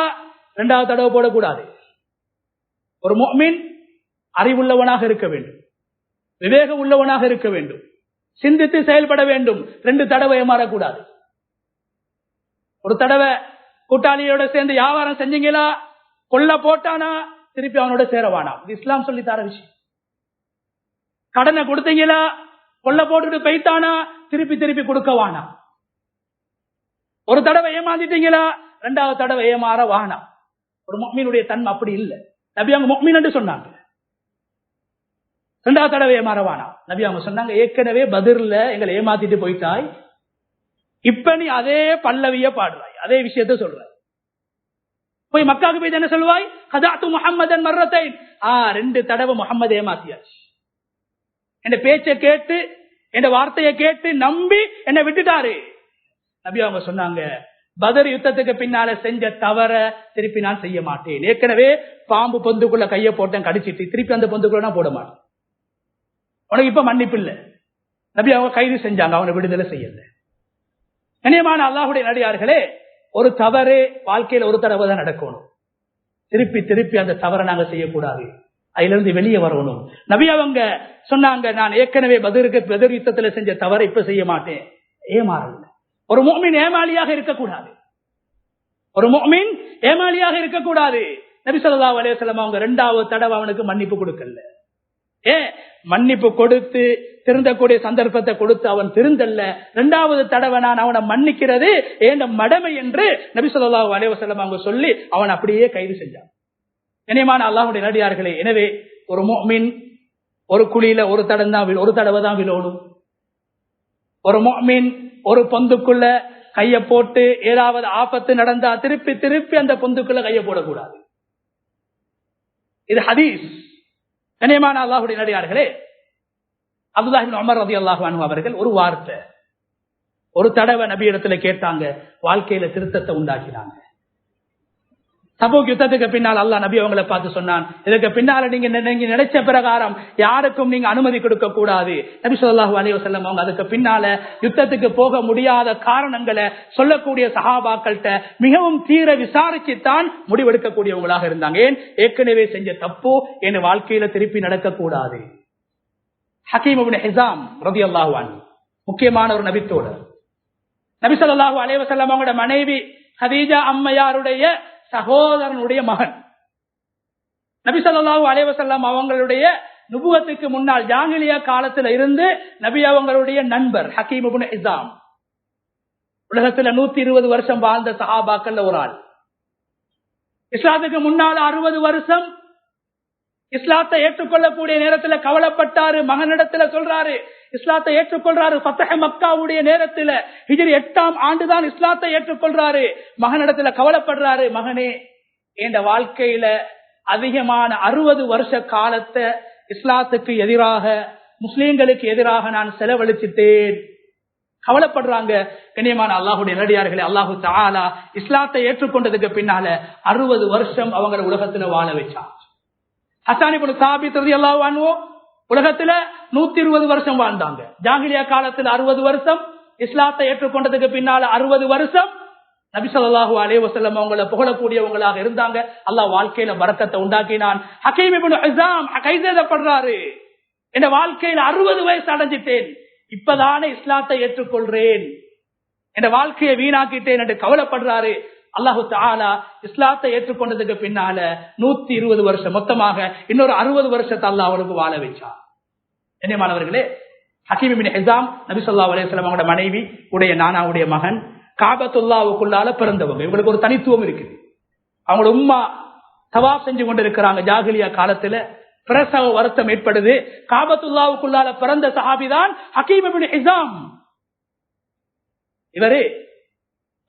2வது தடவை போடக்கூடாது. ஒரு முஃமின் அறிவுள்ளவனாக இருக்க வேண்டும், விவேகம் உள்ளவனாக இருக்க வேண்டும், சிந்தித்து செயல்பட வேண்டும். 2 தடவை ஏமாறக்கூடாது. ஒரு தடவை கூட்டாளியோட சேர்ந்து வியாபாரம் செஞ்சீங்களா, கொள்ள போட்டானா திருப்பி அவனோட சேரவானா. இது இஸ்லாம் சொல்லி தர விஷயம். கடனை கொடுத்தீங்களா, கொள்ள போட்டுட்டு போயிட்டானா திருப்பி திருப்பி கொடுக்கவானா. ஒரு தடவை ஏமாந்துட்டீங்களா, 2வது தடவை ஏமாற வானா. ஒரு முஃமினுடைய தன்மை அப்படி இல்லை. நபி அவங்க முஃமின் என்று சொன்னாங்க. 2வது தடவை ஏமாறவானா. நபி அவங்க சொன்னாங்க, ஏற்கனவே பத்ர்ல எங்களை ஏமாத்திட்டு போயிட்டாய், இப்ப நீ அதே பல்லவிய பாடுறாய், அதே விஷயத்த சொல்றாய். போய் மக்காவுக்கு போய் என்ன சொல்லுவாய்? ஹதஅது முஹம்மதன் மர்ரத்தைன், 2 தடவை முஹம்மது ஏமாத்தியாச்சு. என் பேச்சை கேட்டு என் வார்த்தையை கேட்டு நம்பி என்னை விட்டுட்டாரு. நபி அவங்க சொன்னாங்க, பத்ர் யுத்தத்துக்கு பின்னால செஞ்ச தவற திருப்பி நான் செய்ய மாட்டேன். ஏற்கனவே பாம்பு பொந்துக்குள்ள கைய போட்டேன், கடிச்சிட்டு திருப்பி அந்த பொந்துக்குள்ள நான் போட மாட்டேன். உனக்கு இப்ப மன்னிப்பு இல்ல. நபி அவங்க கைது செஞ்சாங்க, அவனை விடுதலை செய்யல. கண்ணியமான அல்லாஹ்வுடைய நல்லடியார்களே, ஒரு தவறு வாழ்க்கையில ஒரு தடவை தான் நடக்கணும். திருப்பி திருப்பி அந்த தவறை நாங்க செய்யக்கூடாது, அதுல இருந்து வெளியே வரணும். நபி அவங்க சொன்னாங்க, நான் ஏற்கனவே பத்ர் யுத்தத்துல செஞ்ச தவறை இப்ப செய்ய மாட்டேன். ஏமாறல. ஒரு முஃமின் ஏமாளியாக இருக்கக்கூடாது. ஒரு முஃமின் ஏமாளியாக இருக்கக்கூடாது. நபி ஸல்லல்லாஹு அலைஹி வஸல்லம் அவங்க 2வது தடவை அவனுக்கு மன்னிப்பு கொடுக்கல. மன்னிப்பு கொடுத்து திருந்தக்கூடிய சந்தர்ப்பத்தை கொடுத்து அவன் திருந்தல்ல. 2வது தடவை நான் அவனை மன்னிக்கிறது ஏன் மடமை என்று நபி ஸல்லல்லாஹு அலைஹி வஸல்லம் அவங்க சொல்லி அவன் அப்படியே கைது செஞ்சான். கண்ணியமான அல்லாஹ்வுடைய நல்லடியார்களே, எனவே ஒரு முஃமின் ஒரு குழியில ஒரு தடவை தான் விழணும். ஒரு முஃமின் ஒரு பொந்துக்குள்ள கைய போட்டு ஏதாவது ஆபத்து நடந்தா திருப்பி திருப்பி அந்த பொந்துக்குள்ள கைய போடக்கூடாது. இது ஹதீஸ். கண்ணியமான அல்லாஹ்வுடைய நல்லடியார்களே, அப்துல்லாஹ் இப்னு உமர் ரலியல்லாஹு அன்ஹு அவர்கள் ஒரு வார்த்தை ஒரு தடவை நபி இடத்துல கேட்டாங்க, வாழ்க்கையில திருத்தத்தை உண்டாக்கினாங்க. தபூக் யுத்தத்துக்கு பின்னால் அல்லாஹ் நபி அவங்களை பார்த்து சொன்னான், இதுக்கு பின்னால நீங்க நினைச்ச பிரகாரம் யாருக்கும் நீங்க அனுமதி கொடுக்க கூடாது. நபி ஸல்லல்லாஹு அலைஹி வஸல்லம் அவங்க அதுக்கு பின்னால யுத்தத்துக்கு போக முடியாத காரணங்களை சொல்லக்கூடிய சஹாபாக்கள்கிட்ட மிகவும் தீர விசாரிச்சுத்தான் முடிவெடுக்கக்கூடியவங்களாக இருந்தாங்க. ஏன்? ஏற்கனவே செஞ்ச தப்பு என் வாழ்க்கையில திருப்பி நடக்கக்கூடாது. ஹக்கீம் இப்னு ஹிஸாம் ரலியல்லாஹு அன்ஹு முக்கியமான ஒரு நபித்தோடர். நபி ஸல்லல்லாஹு அலைஹி வஸல்லம் அவங்களோட மனைவி ஹதீஜா அம்மையாருடைய சகோதரனுடைய மகன். நபி ஸல்லல்லாஹு அலைஹி வஸல்லம் அவங்களுடைய நுபுவத்துக்கு முன்னால் ஜாஹிலியா காலத்துல இருந்து நபி அவங்களுடைய நண்பர் ஹக்கீம் இப்னு ஹிஸாம். உலகத்துல 120 வருஷம் வாழ்ந்த சஹாபாக்கள்ல ஒரு ஆள். இஸ்லாத்துக்கு முன்னால 60 வருஷம் இஸ்லாத்தை ஏற்றுக்கொள்ளக்கூடிய நேரத்துல கவலைப்பட்டாரு. மகனிடத்துல சொல்றாரு, இஸ்லாத்தை ஏற்றுக்கொள்றாரு. ஃபத்ஹ் மக்காவுடைய நேரத்துல ஹிஜ்ரி 8ஆம் ஆண்டுதான் இஸ்லாத்தை ஏற்றுக்கொள்றாரு. மகனிடத்துல கவலைப்படுறாரு, மகனே என் வாழ்க்கையில அதிகமான 60 வருஷ காலத்தை இஸ்லாத்துக்கு எதிராக முஸ்லிம்களுக்கு எதிராக நான் செலவழிச்சிட்டேன். கவலைப்படுறாங்க. கண்ணியமான அல்லாஹுடைய நல்லடியார்களே, அல்லாஹு தஆலா இஸ்லாத்தை ஏற்றுக்கொண்டதுக்கு பின்னால 60 வருஷம் அவங்க உலகத்துல வாழ வச்சான். ஹஸ்ஸான் இப்னு சாபித் ரலியல்லாஹு அன்ஹு உலகத்துல 120 வருஷம் வாழ்ந்தாங்க. ஜாஹிலியா காலத்துல 60 வருஷம், இஸ்லாத்தை ஏற்றுக்கொண்டதுக்கு பின்னால 60 வருஷம் நபி ஸல்லல்லாஹு அலைஹி வஸல்லம் அவங்கள புகழக்கூடியவங்களாக இருந்தாங்க. அல்லாஹ் வாழ்க்கையில பரக்கத்தை உண்டாக்கினான். ஹக்கீம் இப்னு ஹிஸாம் கைசேதப்படுறாரு, என் வாழ்க்கையில 60 வயசு அடைஞ்சிட்டேன், இப்பதானே இஸ்லாத்தை ஏற்றுக்கொள்றேன், என் வாழ்க்கையை வீணாக்கிட்டேன் என்று கவலைப்படுறாரு. அல்லாஹு தஆலா இஸ்லாத்தை ஏற்றுக்கொண்டதுக்கு பின்னால 120 வருஷம், மொத்தமாக இன்னொரு 60 வருஷத்தை அல்லாஹ் அவருக்கு வாழ வச்சார். கண்ணியமானவர்களே, ஹக்கீம் இப்னு ஹிஸாம் நபி ஸல்லல்லாஹு அலைஹி வஸல்லம் அவங்களோட மனைவி உடைய நானாவுடைய மகன், காபத்துல்லாவுக்குள்ளால பிறந்தவங்க. இவங்களுக்கு ஒரு தனித்துவம் இருக்கு. அவங்களோட உம்மா தவாப் செஞ்சு கொண்டிருக்கிறாங்க. ஜாஹிலியா காலத்துல பிரசவ வருத்தம் ஏற்படுது. காபத்துல்லாவுக்குள்ளால பிறந்த சஹாபிதான் ஹக்கீம் இப்னு ஹிஸாம். இவரே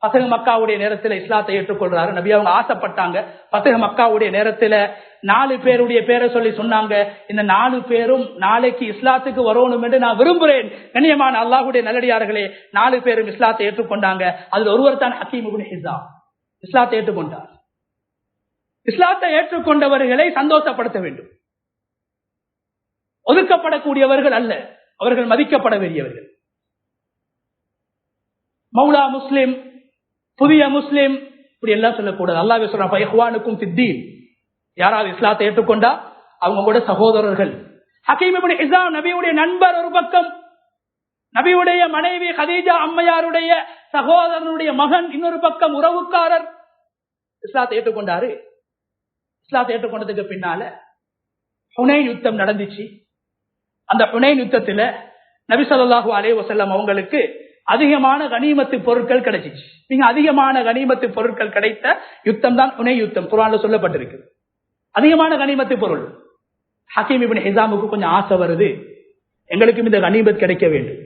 ஃபத்ஹ் மக்காவுடைய நேரத்தில் இஸ்லாத்தை ஏற்றுக்கொள்றாரு. நபி அவங்க ஆசைப்பட்டாங்க. ஃபத்ஹ் மக்காவுடைய நேரத்தில் 4 பேருடைய பேரை சொல்லி சொன்னாங்க, இந்த 4 பேரும் நாளைக்கு இஸ்லாத்துக்கு வரணும் என்று நான் விரும்புகிறேன். கண்ணியமான அல்லாஹ்வுடைய நல்லடியார்களே, 4 பேரும் இஸ்லாத்தை ஏற்றுக்கொண்டாங்க. அதுல ஒருவர் தான் ஹக்கீம் இப்னு ஹிஸாம். இஸ்லாத்தை ஏற்றுக்கொண்டார். இஸ்லாத்தை ஏற்றுக்கொண்டவர்களை சந்தோஷப்படுத்த வேண்டும். ஒதுக்கப்படக்கூடியவர்கள் அல்ல, அவர்கள் மதிக்கப்பட வேண்டியவர்கள். மௌலா முஸ்லிம், புதிய முஸ்லிம், இப்படி எல்லாம் சொல்லக்கூடாது. அல்லாஹ் சொல்றான், இஹ்வானுக்கும் ஃபித்தீன், யாராவது இஸ்லாத்தை ஏற்றுக்கொண்டா அவங்க கூட சகோதரர்கள். ஹக்கீம் இப்னு ஹிஸாம் நபியுடைய நண்பர் ஒரு பக்கம், நபியுடைய மனைவி கதீஜா அம்மையாருடைய சகோதரனுடைய மகன் இன்னொரு பக்கம், உறவுக்காரர். இஸ்லாத்தை ஏற்றுக்கொண்டாரு. இஸ்லாத்தை ஏற்றுக்கொண்டதுக்கு பின்னால ஹுனைன் யுத்தம் நடந்துச்சு. அந்த ஹுனைன் யுத்தத்துல நபி ஸல்லல்லாஹு அலைஹி வஸல்லம் அவங்களுக்கு அதிகமான கனிமத்து பொருட்கள் கிடைச்சிச்சு. நீங்க அதிகமான கனிமத்து பொருட்கள் கிடைத்த யுத்தம் தான் ஹுனைன் யுத்தம். குர்ஆன்ல சொல்லப்பட்டிருக்கு. அதிகமான கனிமத்து பொருள். ஹக்கீம் இப்னு ஹிஸாமுக்கு கொஞ்சம் ஆசை வருது, எங்களுக்கும் இந்த கனிமத் கிடைக்க வேண்டும்.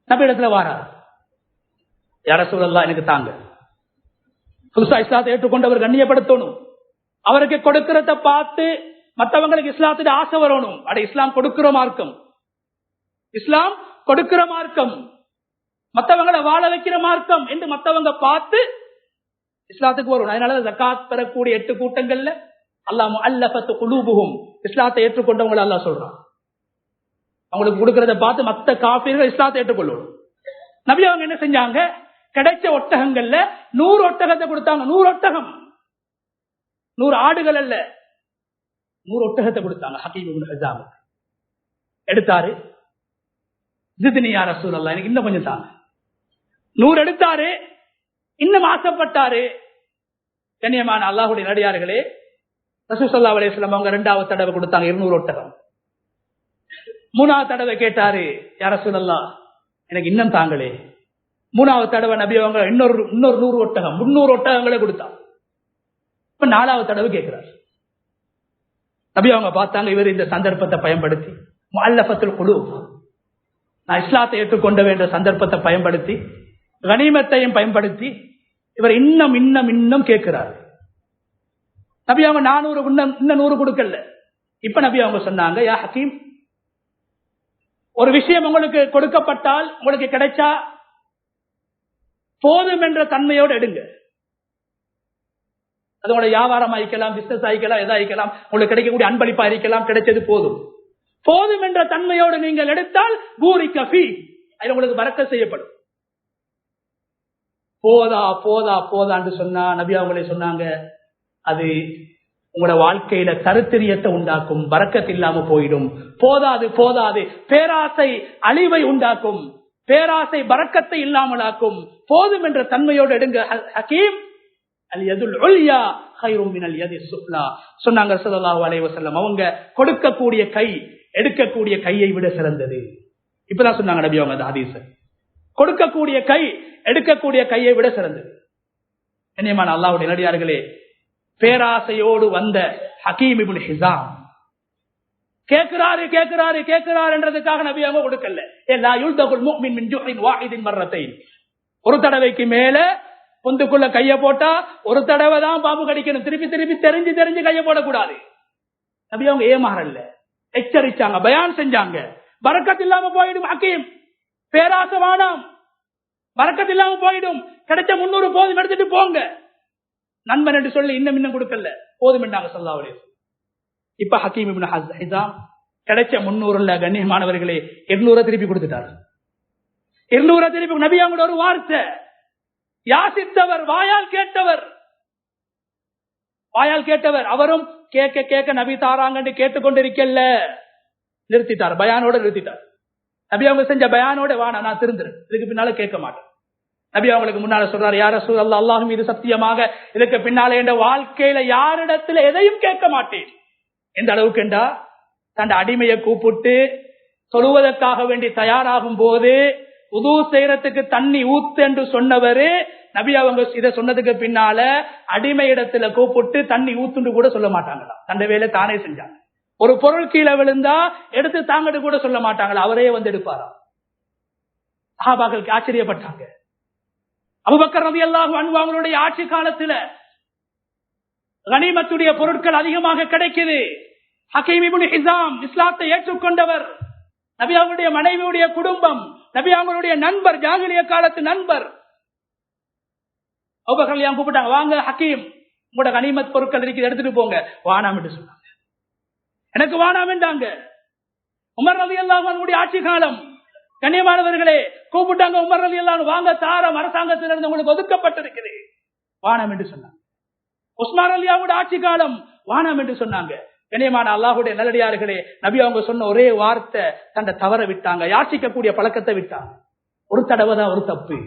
நபி இடத்துல வாரார், யா ரசூலல்லாஹ் எனக்கு தாங்க. புதுசா இஸ்லாத்தை ஏற்றுக்கொண்டவர் கண்ணியப்படுத்தணும், அவருக்கு கொடுக்கிறத பார்த்து மற்றவங்களுக்கு இஸ்லாத்துல ஆசை வரணும். அட இஸ்லாம் கொடுக்கிற மார்க்கம், இஸ்லாம் கொடுக்கிற மார்க்கம், மற்றவங்களை வாழ வைக்கிற மார்க்கம் என்று மற்றவங்க பார்த்து இஸ்லாத்துக்கு வரணும். அதனால ஜகாத் பெறக்கூடிய 8 கூட்டங்கள்ல அல்லாஹ் முஅல்லஃபத்து குலூபுஹும், இஸ்லாத்தை ஏற்றுக்கொண்டவங்களை அல்லாஹ் சொல்றான். அவங்களுக்கு கொடுக்கறத பார்த்து மற்ற காஃபிர்கள் இஸ்லாத்தை ஏற்றுக்கொள்ளணும். நபி அவங்க என்ன செஞ்சாங்க, கிடைச்ச ஒட்டகங்கள்ல 100 ஒட்டகத்தை கொடுத்தாங்க. 100 ஒட்டகம், 100 ஆடுகள் அல்ல, 100 ஒட்டகத்தை கொடுத்தாங்க. ஹக்கீம் இப்னு ஹிஸாம் எடுத்தாரு. ஜித்னி யா ரசூலல்லாஹ், எனக்கு இன்னும் கொஞ்சம் தாங்க. 100 எடுத்தாரு, இன்னும் ஆசைப்பட்டாரு. கண்ணியமான அல்லாஹ்வுடைய நல்லடியார்களே, ரசூல் ஸல்லல்லாஹு அலைஹி வஸல்லம் அவங்க 2வது தடவை கொடுத்தாங்க 200 ஒட்டகம். 3வது தடவை கேட்டாரு, யா ரசூலல்லாஹ் எனக்கு இன்னும் தாங்களே. 3வது தடவை நபி அவங்க இன்னொரு 100 ஒட்டகம், 300 ஒட்டகங்களே கொடுத்தாங்க. இப்ப 4வது தடவை கேட்கிறார். நபி அவங்க பார்த்தாங்க, இவர் இந்த சந்தர்ப்பத்தை பயன்படுத்தி முஅல்லஃபத்துல் குலூப், நான் இஸ்லாத்தை ஏற்றுக்கொண்ட வேண்டிய சந்தர்ப்பத்தை பயன்படுத்தி கனிமத்தையும் பயன்படுத்தி இவர் இன்னும் இன்னும் இன்னும் கேட்கிறார். நபி அவங்க 400 இன்னும் 100 கொடுக்கல. இப்ப நபி அவங்க சொன்னாங்க, யா ஹக்கீம், ஒரு விஷயம் உங்களுக்கு கொடுக்கப்பட்டால், உங்களுக்கு கிடைச்சா போதும் என்ற தன்மையோடு எடுங்க. அது உங்களோட வியாபாரம் ஆயிக்கலாம், பிசினஸ் ஆயிக்கலாம், எதா ஆயிக்கலாம், உங்களுக்கு கிடைக்கக்கூடிய அன்பளிப்பா இருக்கலாம், கிடைச்சது போதும். போதும் என்ற தன்மையோடு நீங்கள் எடுத்தால் பூரிக்க ஃபீ, அது உங்களுக்கு பரக்கத் செய்யப்படும். போதா போதா போதான்னு சொன்னா நபி அவங்களே சொன்னாங்க, அது உங்களோட வாழ்க்கையில கருத்தெரியத்தை உண்டாக்கும், பரக்கத் இல்லாம போயிடும். போதாது போதாது, பேராசை அழிவை உண்டாக்கும், பேராசை பரக்கத்தை இல்லாமலாக்கும். போதும் என்ற தன்மையோடு எடுங்க ஹக்கீம். அல் யதுல் உல்யா கைரும் மினல் யதிஸ் சுஃப்லா சொன்னாங்க ஸல்லல்லாஹு அலைஹி வஸல்லம். அவங்க கொடுக்கக்கூடிய கை எடுக்கக்கூடிய கையை விட சிறந்தது. இப்பதான் சொன்னாங்க நபி அவங்க அந்த ஹதீஸ். கொடுக்கக்கூடிய கை எடுக்கக்கூடிய கையை விட சிறந்தது. கண்ணியமான அல்லாஹ்வுடைய நல்லடியார்களே, பேராசையோடு வந்த ஹக்கீம் இப்னு ஹிஸாம் கேட்கிறாரு கேட்கிறாரு கேட்கிறாரு என்றதுக்காக நபி அவங்க கொடுக்கல. லா யுல்தகுல் முஃமின் மின் ஜுஹின் வாஹிதின் மர்ரத்தைன், ஒரு தடவைக்கு மேல பொந்துக்குள்ள கைய போட்டா ஒரு தடவை தான் பாம்பு கடிக்கணும், திருப்பி திருப்பி தெரிஞ்சு தெரிஞ்சு கைய போடக்கூடாது. நபி அவங்க ஏமாறல்ல, எச்சரிச்சாங்க, பயான் செஞ்சாங்க. பரக்கத் இல்லாம போயிடும் ஹக்கீம், பேராசை வேணாம், பரக்கத்து இல்லாம போயிடும். கிடைச்ச 300 போதும், எடுத்துட்டு போங்க. நண்பன் என்று சொல்லி இன்னும் கொடுக்கல, போதும் என்றாங்க ஸல்லல்லாஹு அலைஹி வஸல்லம். இப்ப ஹக்கீம் இப்னு ஹிஸாம் கிடைச்ச 300 கண்ணியமானவர்களே 200 திருப்பி கொடுத்துட்டாரு. 200 திருப்பி. நபி அவங்களோட ஒரு வார்த்தை, யாசித்தவர், வாயால் கேட்டவர் அவரும் கேட்க நபி தாராங்க கேட்டுக்கொண்டிருக்கல, நிறுத்திட்டார், பயானோட நிறுத்திட்டார். நபி அவங்க செஞ்ச பயானோட வானா நான் திருந்துறேன், இதுக்கு பின்னால கேட்க மாட்டேன். நபி அவங்களுக்கு முன்னால சொல்றாரு, யா ரசூலல்லாஹ், அல்லாஹ் மீது சத்தியமாக இதுக்கு பின்னால என்ற வாழ்க்கையில யாரிடத்துல எதையும் கேட்க மாட்டேன். எந்த அளவுக்கு என்றா, தன் அடிமையை கூப்பிட்டு தொழுவதற்காக வேண்டி தயாராகும் போது உது செய்யறதுக்கு தண்ணி ஊத்து என்று சொன்னவரு, நபி அவங்க இதை சொன்னதுக்கு பின்னால அடிமை இடத்துல கூப்பிட்டு தண்ணி ஊத்துண்டு கூட சொல்ல மாட்டாங்களா, தன்னை வேலை தானே செஞ்சாங்க. ஒரு பொருள் கீழே விழுந்தா எடுத்து தாங்கட்டு கூட சொல்ல மாட்டாங்களா, அவரே வந்து எடுப்பாராம். சஹாபாக்களுக்கு ஆச்சரியப்பட்டாங்க. அபூபக்கர் ரலியல்லாஹு அன்ஹு அவங்களுடைய ஆட்சி காலத்துல கனிமத்துடைய பொருட்கள் அதிகமாக கிடைக்குது. ஹக்கீம் இப்னு ஹிஸாம் இஸ்லாத்தை ஏற்றுக்கொண்டவர், நபி அவங்களுடைய மனைவியுடைய குடும்பம், நபி அவங்களுடைய நண்பர், ஜாகிலிய காலத்து நண்பர். அபூபக்கர் கூப்பிட்டாங்க, வாங்க ஹக்கீம், உங்களோட கனிமத் பொருட்கள் இருக்குது, எடுத்துட்டு போங்க. வானாம் என்று சொன்னாங்க. எனக்கு வானாம் என்றாங்க. உமர் ரலியல்லாஹு அன்ஹுடைய ஆட்சி காலம், கண்ணியமானவர்களே, கூப்பிட்டாங்க உமர் ரலியல்லாஹு அன்ஹு, வாங்க தாரம் அரசாங்கத்திலிருந்து உங்களுக்கு ஒதுக்கப்பட்டிருக்குது, வானாம் என்று சொன்னாங்க. உஸ்மான் ரலியல்லாஹு ஆட்சி காலம், வானாம் என்று சொன்னாங்க. கண்ணியமான அல்லாஹ்வுடைய நல்லடியார்களே, நபி அவங்க சொன்ன ஒரே வார்த்தை, தன்னை தவற விட்டாங்க, யாசிக்கக்கூடிய பழக்கத்தை விட்டாங்க. ஒரு தடவை தான் ஒரு தப்பு,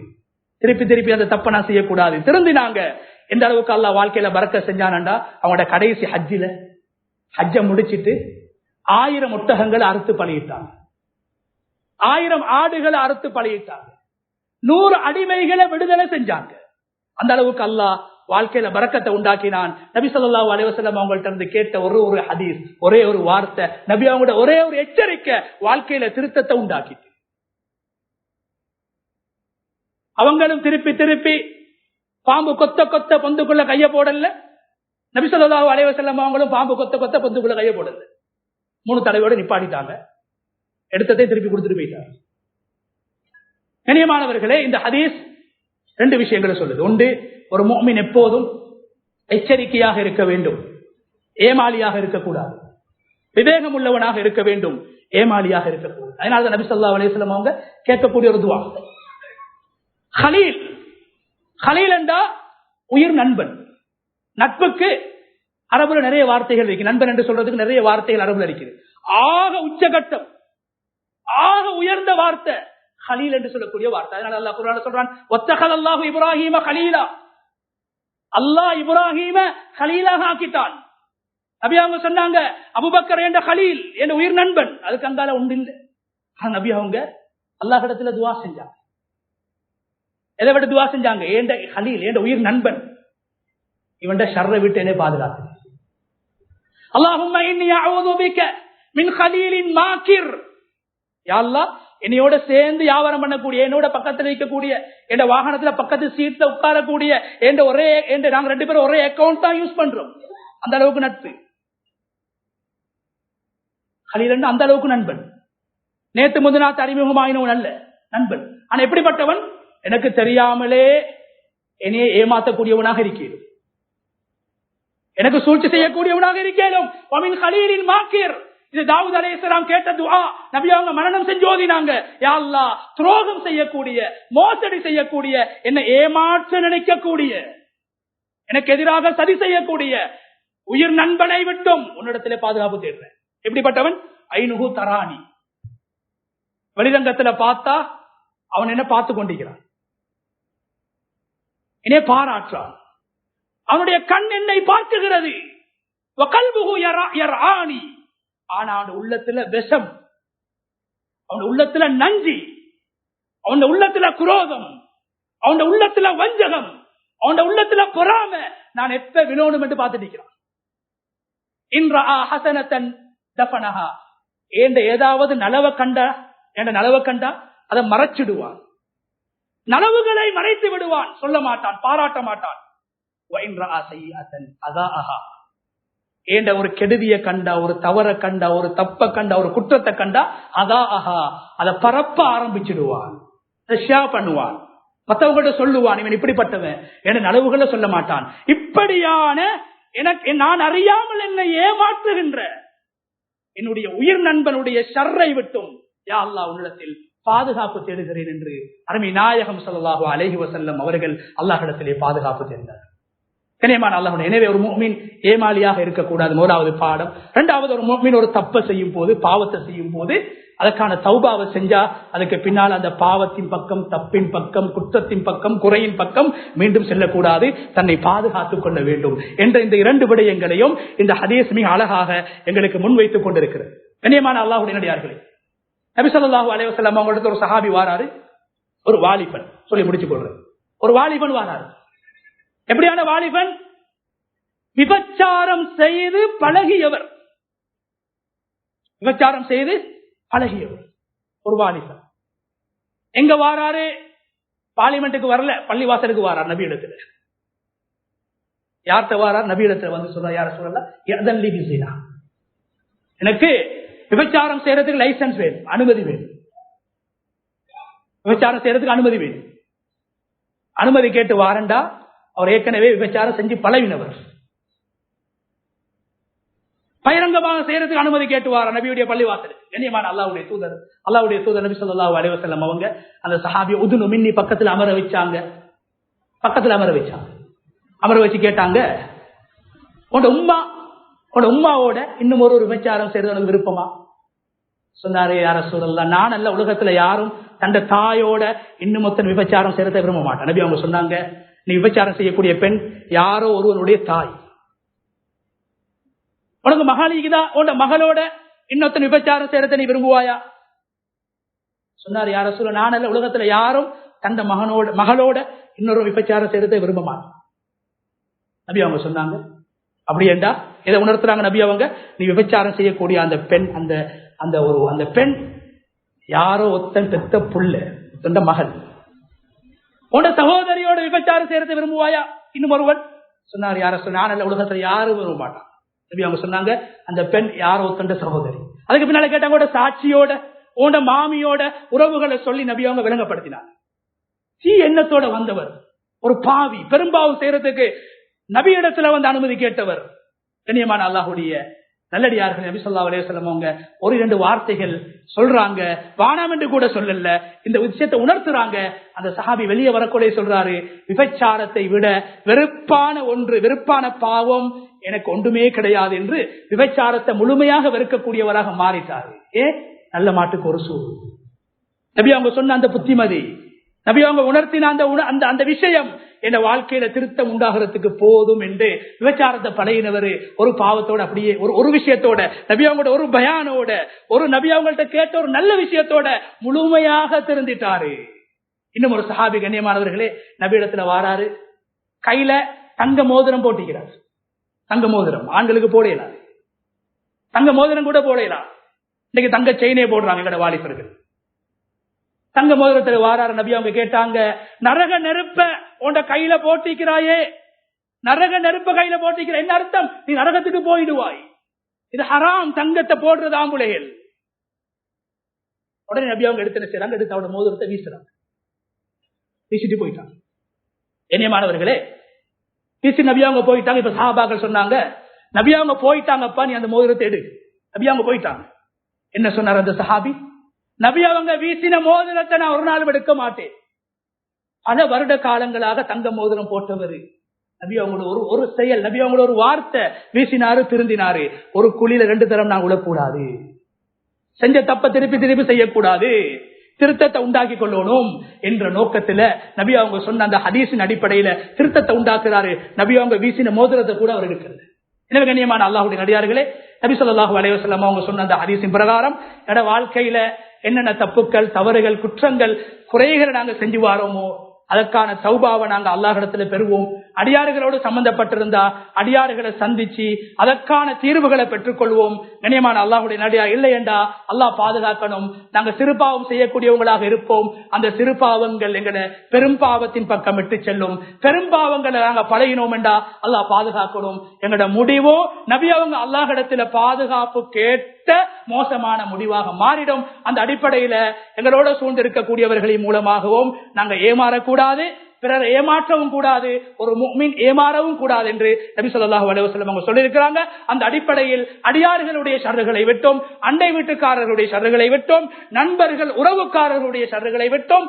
திருப்பி அந்த தப்பை நான் செய்யக்கூடாது, திருந்தினாங்க. எந்த அளவுக்கு அல்லாஹ் வாழ்க்கையில பரக்கத் செஞ்சானண்டா, அவங்களோட கடைசி ஹஜ்ஜ முடிச்சிட்டு 1000 ஒட்டகங்களை அறுத்து பலியிட்டாங்க, 1000 ஆடுகளை அறுத்து பலியிட்டாங்க, 100 அடிமைகளை விடுதலை செஞ்சாங்க. அந்த அளவுக்கு அல்லாஹ் வாழ்க்கையில பரக்கத்தை உண்டாக்கினான். நபி ஸல்லல்லாஹு அலைஹி வஸல்லம் அவங்கள்ட்ட இருந்து கேட்ட ஒரு ஹதீஸ், ஒரே ஒரு வார்த்தை, நபி அவங்களோட ஒரே ஒரு எச்சரிக்கை வாழ்க்கையில திருத்தத்தை உண்டாக்கிட்டு, அவங்களும் திருப்பி பாம்பு கொத்த பொந்துக்குள்ள கைய போடல. நபி ஸல்லல்லாஹு அலைஹி வஸல்லம் அவங்களும் பாம்பு கொத்த பொந்துக்குள்ள கைய போடல. 3 தடவையோட நிப்பாட்டிட்டாங்க, எடுத்ததை திருப்பி கொடுத்துட்டு போயிட்டாங்க. கண்ணியமானவர்களே, இந்த ஹதீஸ் 2 விஷயங்களை சொல்லுது. ஒன்று, ஒரு முஃமின் எப்போதும் எச்சரிக்கையாக இருக்க வேண்டும், ஏமாளியாக இருக்கக்கூடாது. விவேகம் உள்ளவனாக இருக்க வேண்டும், ஏமாளியாக இருக்கக்கூடாது. அதனால நபி ஸல்லல்லாஹு அலைஹி வஸல்லம் அவங்க கேட்கக்கூடிய ஒரு துஆ, கலீல் என்றா உயிர் நண்பன். நட்புக்கு அரபுல நிறைய வார்த்தைகள் இருக்கு, நண்பன் என்று சொல்றதுக்கு நிறைய வார்த்தைகள் அரபுல இருக்குது. ஆக உச்சகட்டம், ஆக உயர்ந்த வார்த்தை கலீல் என்று சொல்லக்கூடிய வார்த்தை. அதனால அல்லாஹ் குர்ஆன்ல சொல்றான், வத்தகல்லாஹு இப்ராஹீம கலீலா, அல்லாஹ் இப்ராஹீம கலீலாக ஆக்கிட்டான். நபி அவங்க சொன்னாங்க, அபூபக்கர் என்ற கலீல், என்ற உயிர் நண்பன், அதுக்கு அங்கால உண்டு இல்லை. நபி அவங்க அல்லாஹ் இடத்துல துஆ செஞ்சாங்க. எதை விட துஆ செஞ்சாங்க? என்ற கலீல், என்ற உயிர் நண்பன், இவன் ஷர்ரை விட்டு என்னை பாதுகாத்து. அல்லாஹும்ம இன்னி அஊது பிக மின் கலீலின் மாக்கிர், யா அல்லாஹ், என்னையோட சேர்ந்து வியாபாரம் பண்ணக்கூடிய, என்னோட பக்கத்தில் இருக்கக்கூடிய, என் வாகனத்துல பக்கத்து சீட்ல உட்காரக்கூடிய, நாங்க 2 பேரும் ஒரே அக்கௌண்ட் தான் யூஸ் பண்றோம், அந்த அளவுக்கு நட்பு. கலீல் அந்த அளவுக்கு நண்பன். நேத்து முந்தினாத்து அறிமுகமாயினவன் அல்ல, நண்பன். ஆனா எப்படிப்பட்டவன்? எனக்கு தெரியாமலே என்னையே ஏமாத்தக்கூடியவனாக இருக்கிறோம், எனக்கு சூழ்ச்சி செய்யக்கூடியவனாக இருக்கிறோம். கலீலின் மாக்கிர், இது தாவூத் அலைஹிஸ்ஸலாம் கேட்ட துஆ. நபி அவங்க மரணம் செஞ்சு ஓதினாங்க, யா அல்லாஹ், துரோகம் செய்யக்கூடிய, மோசடி செய்யக்கூடிய, என்னை ஏமாற்ற நினைக்கக்கூடிய, எனக்கு எதிராக சதி செய்யக்கூடிய உயிர் நண்பனை விட்டும் உன்னிடத்திலே பாதுகாப்பு தேடுறேன். எப்படிப்பட்டவன்? ஐனுஹு தரானி, வெளிரங்கத்துல பார்த்தா அவன் என்ன பார்த்து கொண்டிருக்கிறான், என்னை பாராற்றான், அவனுடைய கண் என்னை பார்க்குகிறது. வகல்புஹு யர்ஆனி, ஆனா அவன் உள்ளத்துல விஷம், அவன் உள்ளத்துல நஞ்சி, அவன் உள்ளத்துல குரோதம், அவன் உள்ளத்துல வஞ்சகம், அவன் உள்ளத்துல பொறாம, நான் எப்ப வினோடும் என்று பார்த்துட்டு இருக்கிறான். இன்றா ஹசனத்தன் தஃபனஹா, ஏதாவது நலவை கண்டா அதை மறைச்சிடுவான், நலவுகளை மறைத்து விடுவான், சொல்ல மாட்டான், பாராட்ட மாட்டான். ஒரு கெடுதிய கண்டா, ஒரு தவற கண்டா, ஒரு தப்ப கண்டா, ஒரு குற்றத்தை கண்டா, அதை பரப்ப ஆரம்பிச்சிடுவான், பண்ணுவான். மற்றவங்கள்ட்ட சொல்லுவான் இவன் இப்படிப்பட்டவன் என அளவுகளை சொல்ல மாட்டான். இப்படியான எனக்கு நான் அறியாமல் என்னை ஏமாற்றுகின்ற என்னுடைய உயிர் நண்பனுடைய ஷர்ரை விட்டும் யா அல்லாஹ் உன்னிடத்தில் பாதுகாப்பு தேடுகிறேன் என்று அருமை நாயகம் ஸல்லல்லாஹு அலைஹி வஸல்லம் அவர்கள் அல்லாஹ்விடத்திலே பாதுகாப்பு தேடினார். கனியமான அல்லாஹ், எனவே ஒரு முஃமின் ஏமாளியாக இருக்கக்கூடாது. முதலாவது பாடம். இரண்டாவது, ஒரு முஃமின் ஒரு தப்பை செய்யும் போது, பாவத்தை செய்யும் போது அதற்கான தௌபாவை செஞ்சா அதுக்கு பின்னால் அந்த பாவத்தின் பக்கம், தப்பின் பக்கம், குற்றத்தின் பக்கம், குறையின் பக்கம் மீண்டும் செல்லக்கூடாது. தன்னை பாதுகாத்துக் கொள்ள வேண்டும் என்ற இந்த இரண்டு விடயங்களையும் இந்த ஹதீஸ் மிக அழகாக எங்களுக்கு முன்வைத்துக் கொண்டிருக்கிறது. கண்ணியமான அல்லாஹ்வுடைய நல்லடியார்களே, நபி ஸல்லல்லாஹு அலைஹி வஸல்லம் அவங்களுக்கு ஒரு சஹாபி வாராரு, ஒரு வாலிபன். சொல்லி முடிச்சுக் கொள்றேன். ஒரு வாலிபன் வாராரு. எப்படியான வாலிபன்? விபச்சாரம் செய்து பழகியவர். விபச்சாரம் செய்து பழகியவர் ஒரு வாலிபன். எங்க வாராரு? பார்லிமெண்ட்டுக்கு வரல, பள்ளிவாசலுக்கு வாரார். நபி இடத்துல யார்கிட்ட வாரார்? நபி இடத்துல வந்து சொல்ற, யார சொல்லல, எனக்கு விபச்சாரம் செய்யறதுக்கு லைசன்ஸ் வேணும், அனுமதி வேணும். விபச்சாரம் செய்யறதுக்கு அனுமதி வேணும். அனுமதி கேட்டு வாரண்டா, அவர் ஏற்கனவே விபச்சாரம் செஞ்சு பழகினவர். பகிரங்கமாக செய்யறதுக்கு அனுமதி கேட்டு வார நபியுடைய பள்ளிவாசல். கண்ணியமான அல்லாஹ்வுடைய தூதர் நபி ஸல்லல்லாஹு அலைஹி வஸல்லம் அவங்க அந்த சஹாபி உதுனு மின்னி பக்கத்துல அமர வச்சாங்க. அமர வச்சு கேட்டாங்க, உன்னோட உம்மாவோட இன்னும் ஒரு விபச்சாரம் செய்யறது எனக்கு விருப்பமா? சொன்னாரு, யா ரசூலல்லாஹ், நான் அல்ல, உலகத்துல யாரும் தந்த தாயோட இன்னும் மொத்தம் விபச்சாரம் செய்யறதை விரும்ப மாட்டேன். நபி அவங்க சொன்னாங்க, நீ விபச்சாரம் செய்யக்கூடிய பெண் யாரோ ஒருவனுடைய தாய். உனக்கு மகாலிக்குதா, உன் மகளோட இன்னொருத்தன் விபச்சாரம் செய்யறத நீ விரும்புவாயா? சொன்னார், யா ரசூலல்லாஹ், நான் அல்ல, உலகத்துல யாரும் தந்த மகளோட இன்னொரு விபச்சாரம் செய்யறதை விரும்ப மாட்டேன். நபி அவங்க சொன்னாங்க, அப்படி என்றா இதை உணர்த்துறாங்க நபி அவங்க, நீ விபச்சாரம் செய்யக்கூடிய அந்த பெண், அந்த பெண் யாரோ ஒத்தன் பெத்த புள்ள, ஒத்தன் மகள். உன் சகோதரியோட விபச்சாரம் செய்யறதை விரும்புவாயா? இன்னும் ஒருவன் சொன்னார், யார சொன்ன உலகத்துல யாரும் விரும்ப மாட்டான். நபி அவங்க சொன்னாங்க, அந்த பெண் யாரோ ஒத்தண்ட சகோதரி. அதுக்கு பின்னால கேட்டாங்க, சாட்சியோட உண்ட மாமியோட உறவுகளை சொல்லி நபி அவங்க விளங்கப்படுத்தினார். எண்ணத்தோட வந்தவர், ஒரு பாவி, பெரும்பாவம் செய்யறதுக்கு நபி இடத்துல வந்து அனுமதி கேட்டவர். கண்ணியமான அல்லாஹ்வுடைய நல்லடியார்கள், நபி ஸல்லல்லாஹு அலைஹி வஸல்லம் அவங்க ஒரு இரண்டு வார்த்தைகள் சொல்றாங்க, வானாம் என்று கூட சொல்லல, இந்த விஷயத்தை உணர்த்துறாங்க. அந்த சஹாபி வெளியே வரக்கூட சொல்றாரு, விபச்சாரத்தை விட வெறுப்பான பாவம் எனக்கு ஒன்றுமே கிடையாது என்று விபச்சாரத்தை முழுமையாக வெறுக்கக்கூடியவராக மாறிட்டாரு. நல்ல மாட்டுக்கு ஒரு சூழ். நபி அவங்க சொன்ன அந்த புத்திமதி, நபி அவங்க உணர்த்தின அந்த விஷயம் என் வாழ்க்கையில திருத்தம் உண்டாகிறதுக்கு போதும் என்று விபச்சாரத்தை பழகினவர் ஒரு பாவத்தோட, அப்படியே ஒரு விஷயத்தோட, நபி அவங்களோட ஒரு பயானோட, ஒரு நபி அவங்கள்ட்ட கேட்ட ஒரு நல்ல விஷயத்தோட முழுமையாக திருந்திட்டாரு. இன்னும் ஒரு சஹாபி, கண்ணியமானவர்களே, நபி இடத்துல வாராரு, கையில தங்க மோதிரம் போட்டிக்கிறார். தங்க மோதிரம் ஆண்களுக்கு போடலாம், தங்க மோதிரம் கூட போடலாம். இன்னைக்கு தங்க செயினே போடுறாங்க எங்கட வாலிபர்கள். தங்க மோதிரத்தில் வாராரு. நபி அவங்க கேட்டாங்க, நரக நெருப்ப உண்ட கையில போட்டிக்கிறாயே, நரக நெருப்ப கையில போட்டிக்கிற என்ன அர்த்தம்? நீ நரகத்துக்கு போயிடுவாய், இது ஹராம், தங்கத்தை போடுறது ஆம்புலைகள். உடனே நபி அவங்க எடுத்து அவட மோதிரத்தை வீசிட்டு போயிட்டாங்க. கண்ணியமானவர்களே, வீசி நபி அவங்க போயிட்டாங்க. இப்ப சஹாபாக்கள் சொன்னாங்க, நபி அவங்க போயிட்டாங்கப்பா, நீ அந்த மோதிரத்தை எடு. நபி அவங்க போயிட்டாங்க. என்ன சொன்னார் அந்த சஹாபி? நபி அவங்க வீசின மோதிரத்தை நான் ஒரு நாள் எடுக்க மாட்டேன். பல வருட காலங்களாக தங்க மோதிரம் போட்டவர். நபி அவங்களோட ஒரு செயல், நபி அவங்களோட ஒரு வார்த்தை, வீசினாரு, திருந்தினாரு. ஒரு குழியில 2 தரம் நான் விழக்கூடாது, செஞ்ச தப்ப திருப்பி செய்யக்கூடாது, திருத்தத்தை உண்டாக்கி கொள்ளணும் என்ற நோக்கத்துல நபி அவங்க சொன்ன அந்த ஹதீஸின் அடிப்படையில திருத்தத்தை உண்டாக்குறாரு. நபி அவங்க வீசின மோதிரத்தை கூட அவர் எடுக்கிறது. எனவே கண்ணியமான அல்லாஹ்வுடைய நடிகார்களே, நபி ஸல்லல்லாஹு அலைஹி வஸல்லம் அவங்க சொன்ன அந்த ஹதீஸின் பிரகாரம் என்னோட வாழ்க்கையில என்னென்ன தப்புக்கள், தவறுகள், குற்றங்கள், குறைகளை நாங்க செஞ்சு வாரோமோ அதற்கான தௌபாவை நாங்க அல்லாஹ்விடத்துல பெறுவோம். அடியாறுகளோடு சம்பந்தப்பட்டிருந்தா அடியாறுகளை சந்திச்சு அதற்கான தீர்வுகளை பெற்றுக் கொள்வோம். கண்ணியமான அல்லாஹ்வுடைய நடிகா இல்லை என்றா அல்லாஹ் பாதுகாக்கணும். நாங்கள் சிறுபாவம் செய்யக்கூடியவங்களாக இருப்போம். அந்த சிறுபாவங்கள் எங்களை பெரும்பாவத்தின் பக்கம் விட்டு செல்லும். பெரும்பாவங்களை நாங்கள் பழகினோம் என்றா அல்லாஹ் பாதுகாக்கணும். எங்களோட முடிவோ நபி அவங்க அல்லாஹ்விடத்துல பாதுகாப்பு கேட்ட மோசமான முடிவாக மாறிடும். அந்த அடிப்படையில எங்களோட சூழ்ந்திருக்கக்கூடியவர்களின் மூலமாகவும் நாங்கள் ஏமாறக்கூடாது, பிறர் ஏமாற்றவும் கூடாது, ஒரு முஃமின் ஏமாறவும் கூடாது என்று நபி ஸல்லல்லாஹு அலைஹி வஸல்லம் அவங்க சொல்லியிருக்கிறாங்க. அந்த அடிப்படையில் அடியார்களுடைய ஷர்றுகளை விட்டும், அண்டை வீட்டுக்காரர்களுடைய ஷர்றுகளை விட்டும், நண்பர்கள் உறவுக்காரர்களுடைய ஷர்றுகளை விட்டும்,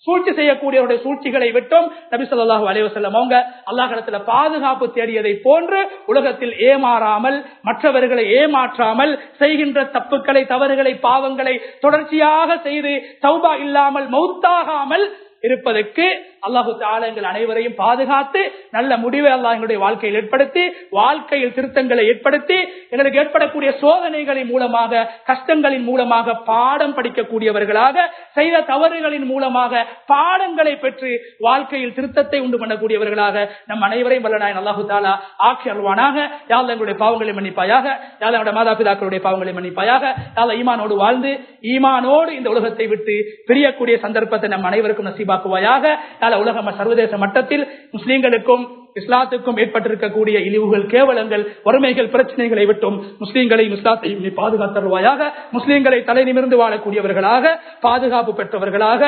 சூழ்ச்சி செய்யக்கூடியவருடைய சூழ்ச்சிகளை விட்டும் நபி ஸல்லல்லாஹு அலைஹி வஸல்லம் அவங்க அல்லாஹ்விடத்துல பாதுகாப்பு தேடியதை போன்று உலகத்தில் ஏமாறாமல், மற்றவர்களை ஏமாற்றாமல், செய்கின்ற தப்புக்களை, தவறுகளை, பாவங்களை தொடர்ச்சியாக செய்து தௌபா இல்லாமல் மௌத்தாகாமல் இருப்பதற்கு அல்லாஹு தஆலா எங்கள் அனைவரையும் பாதுகாத்து நல்ல முடிவை அல்லாஹ் எங்களுடைய வாழ்க்கையில் ஏற்படுத்தி, வாழ்க்கையில் திருத்தங்களை ஏற்படுத்தி, எங்களுக்கு ஏற்படக்கூடிய சோதனைகளின் மூலமாக, கஷ்டங்களின் மூலமாக பாடம் படிக்கக்கூடியவர்களாக, செய்த தவறுகளின் மூலமாக பாடங்களை பெற்று வாழ்க்கையில் திருத்தத்தை உண்டு பண்ணக்கூடியவர்களாக நம் அனைவரையும் வல்லநாயன் அல்லாஹு தஆலா ஆக்கி அருள்வானாக. யா அல்லாஹ் எங்களுடைய பாவங்களை மன்னிப்பாயாக, யா அல்லாஹ் எங்களுடைய மாதா பிதாக்களுடைய பாவங்களை மன்னிப்பாயாக, யா அல்லாஹ் ஈமானோடு வாழ்ந்து ஈமானோடு இந்த உலகத்தை விட்டு பிரியக்கூடிய சந்தர்ப்பத்தை நம் அனைவருக்கும் நசீபாக்குவாயாக. உலக சர்வதேச மட்டத்தில் முஸ்லிம்களுக்கும் இஸ்லாத்துக்கும் ஏற்பட்டிருக்கக்கூடிய இழிவுகள், கேவலங்கள், வறுமைகள், பிரச்சனைகளை விட்டும் முஸ்லிம்களையும் இஸ்லாத்தையும் நீ பாதுகாத்தருவாயாக. முஸ்லிம்களை தலை நிமிர்ந்து வாழக்கூடியவர்களாக, பாதுகாப்பு பெற்றவர்களாக,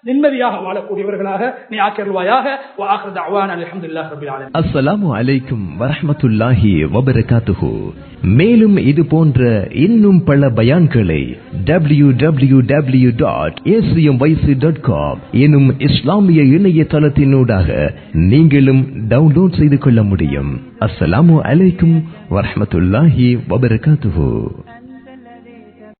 நிம்மதியாக வாழக்கூடியவர்களாக நீ ஆக்கிருவாயாக. அஸ்ஸலாமு அலைக்கும் வரஹ்மத்துல்லாஹி வபரகாத்துஹு. மேலும் இது போன்ற இன்னும் பல பயான்களை www.acmyc.com எனும் இஸ்லாமிய இணையதளத்தினூடாக நீங்களும் டவுன்லோட் செய்து கொள்ள முடியும். அஸ்ஸலாமு அலைக்கும் வரஹ்மத்துல்லாஹி வபரகாத்துஹு.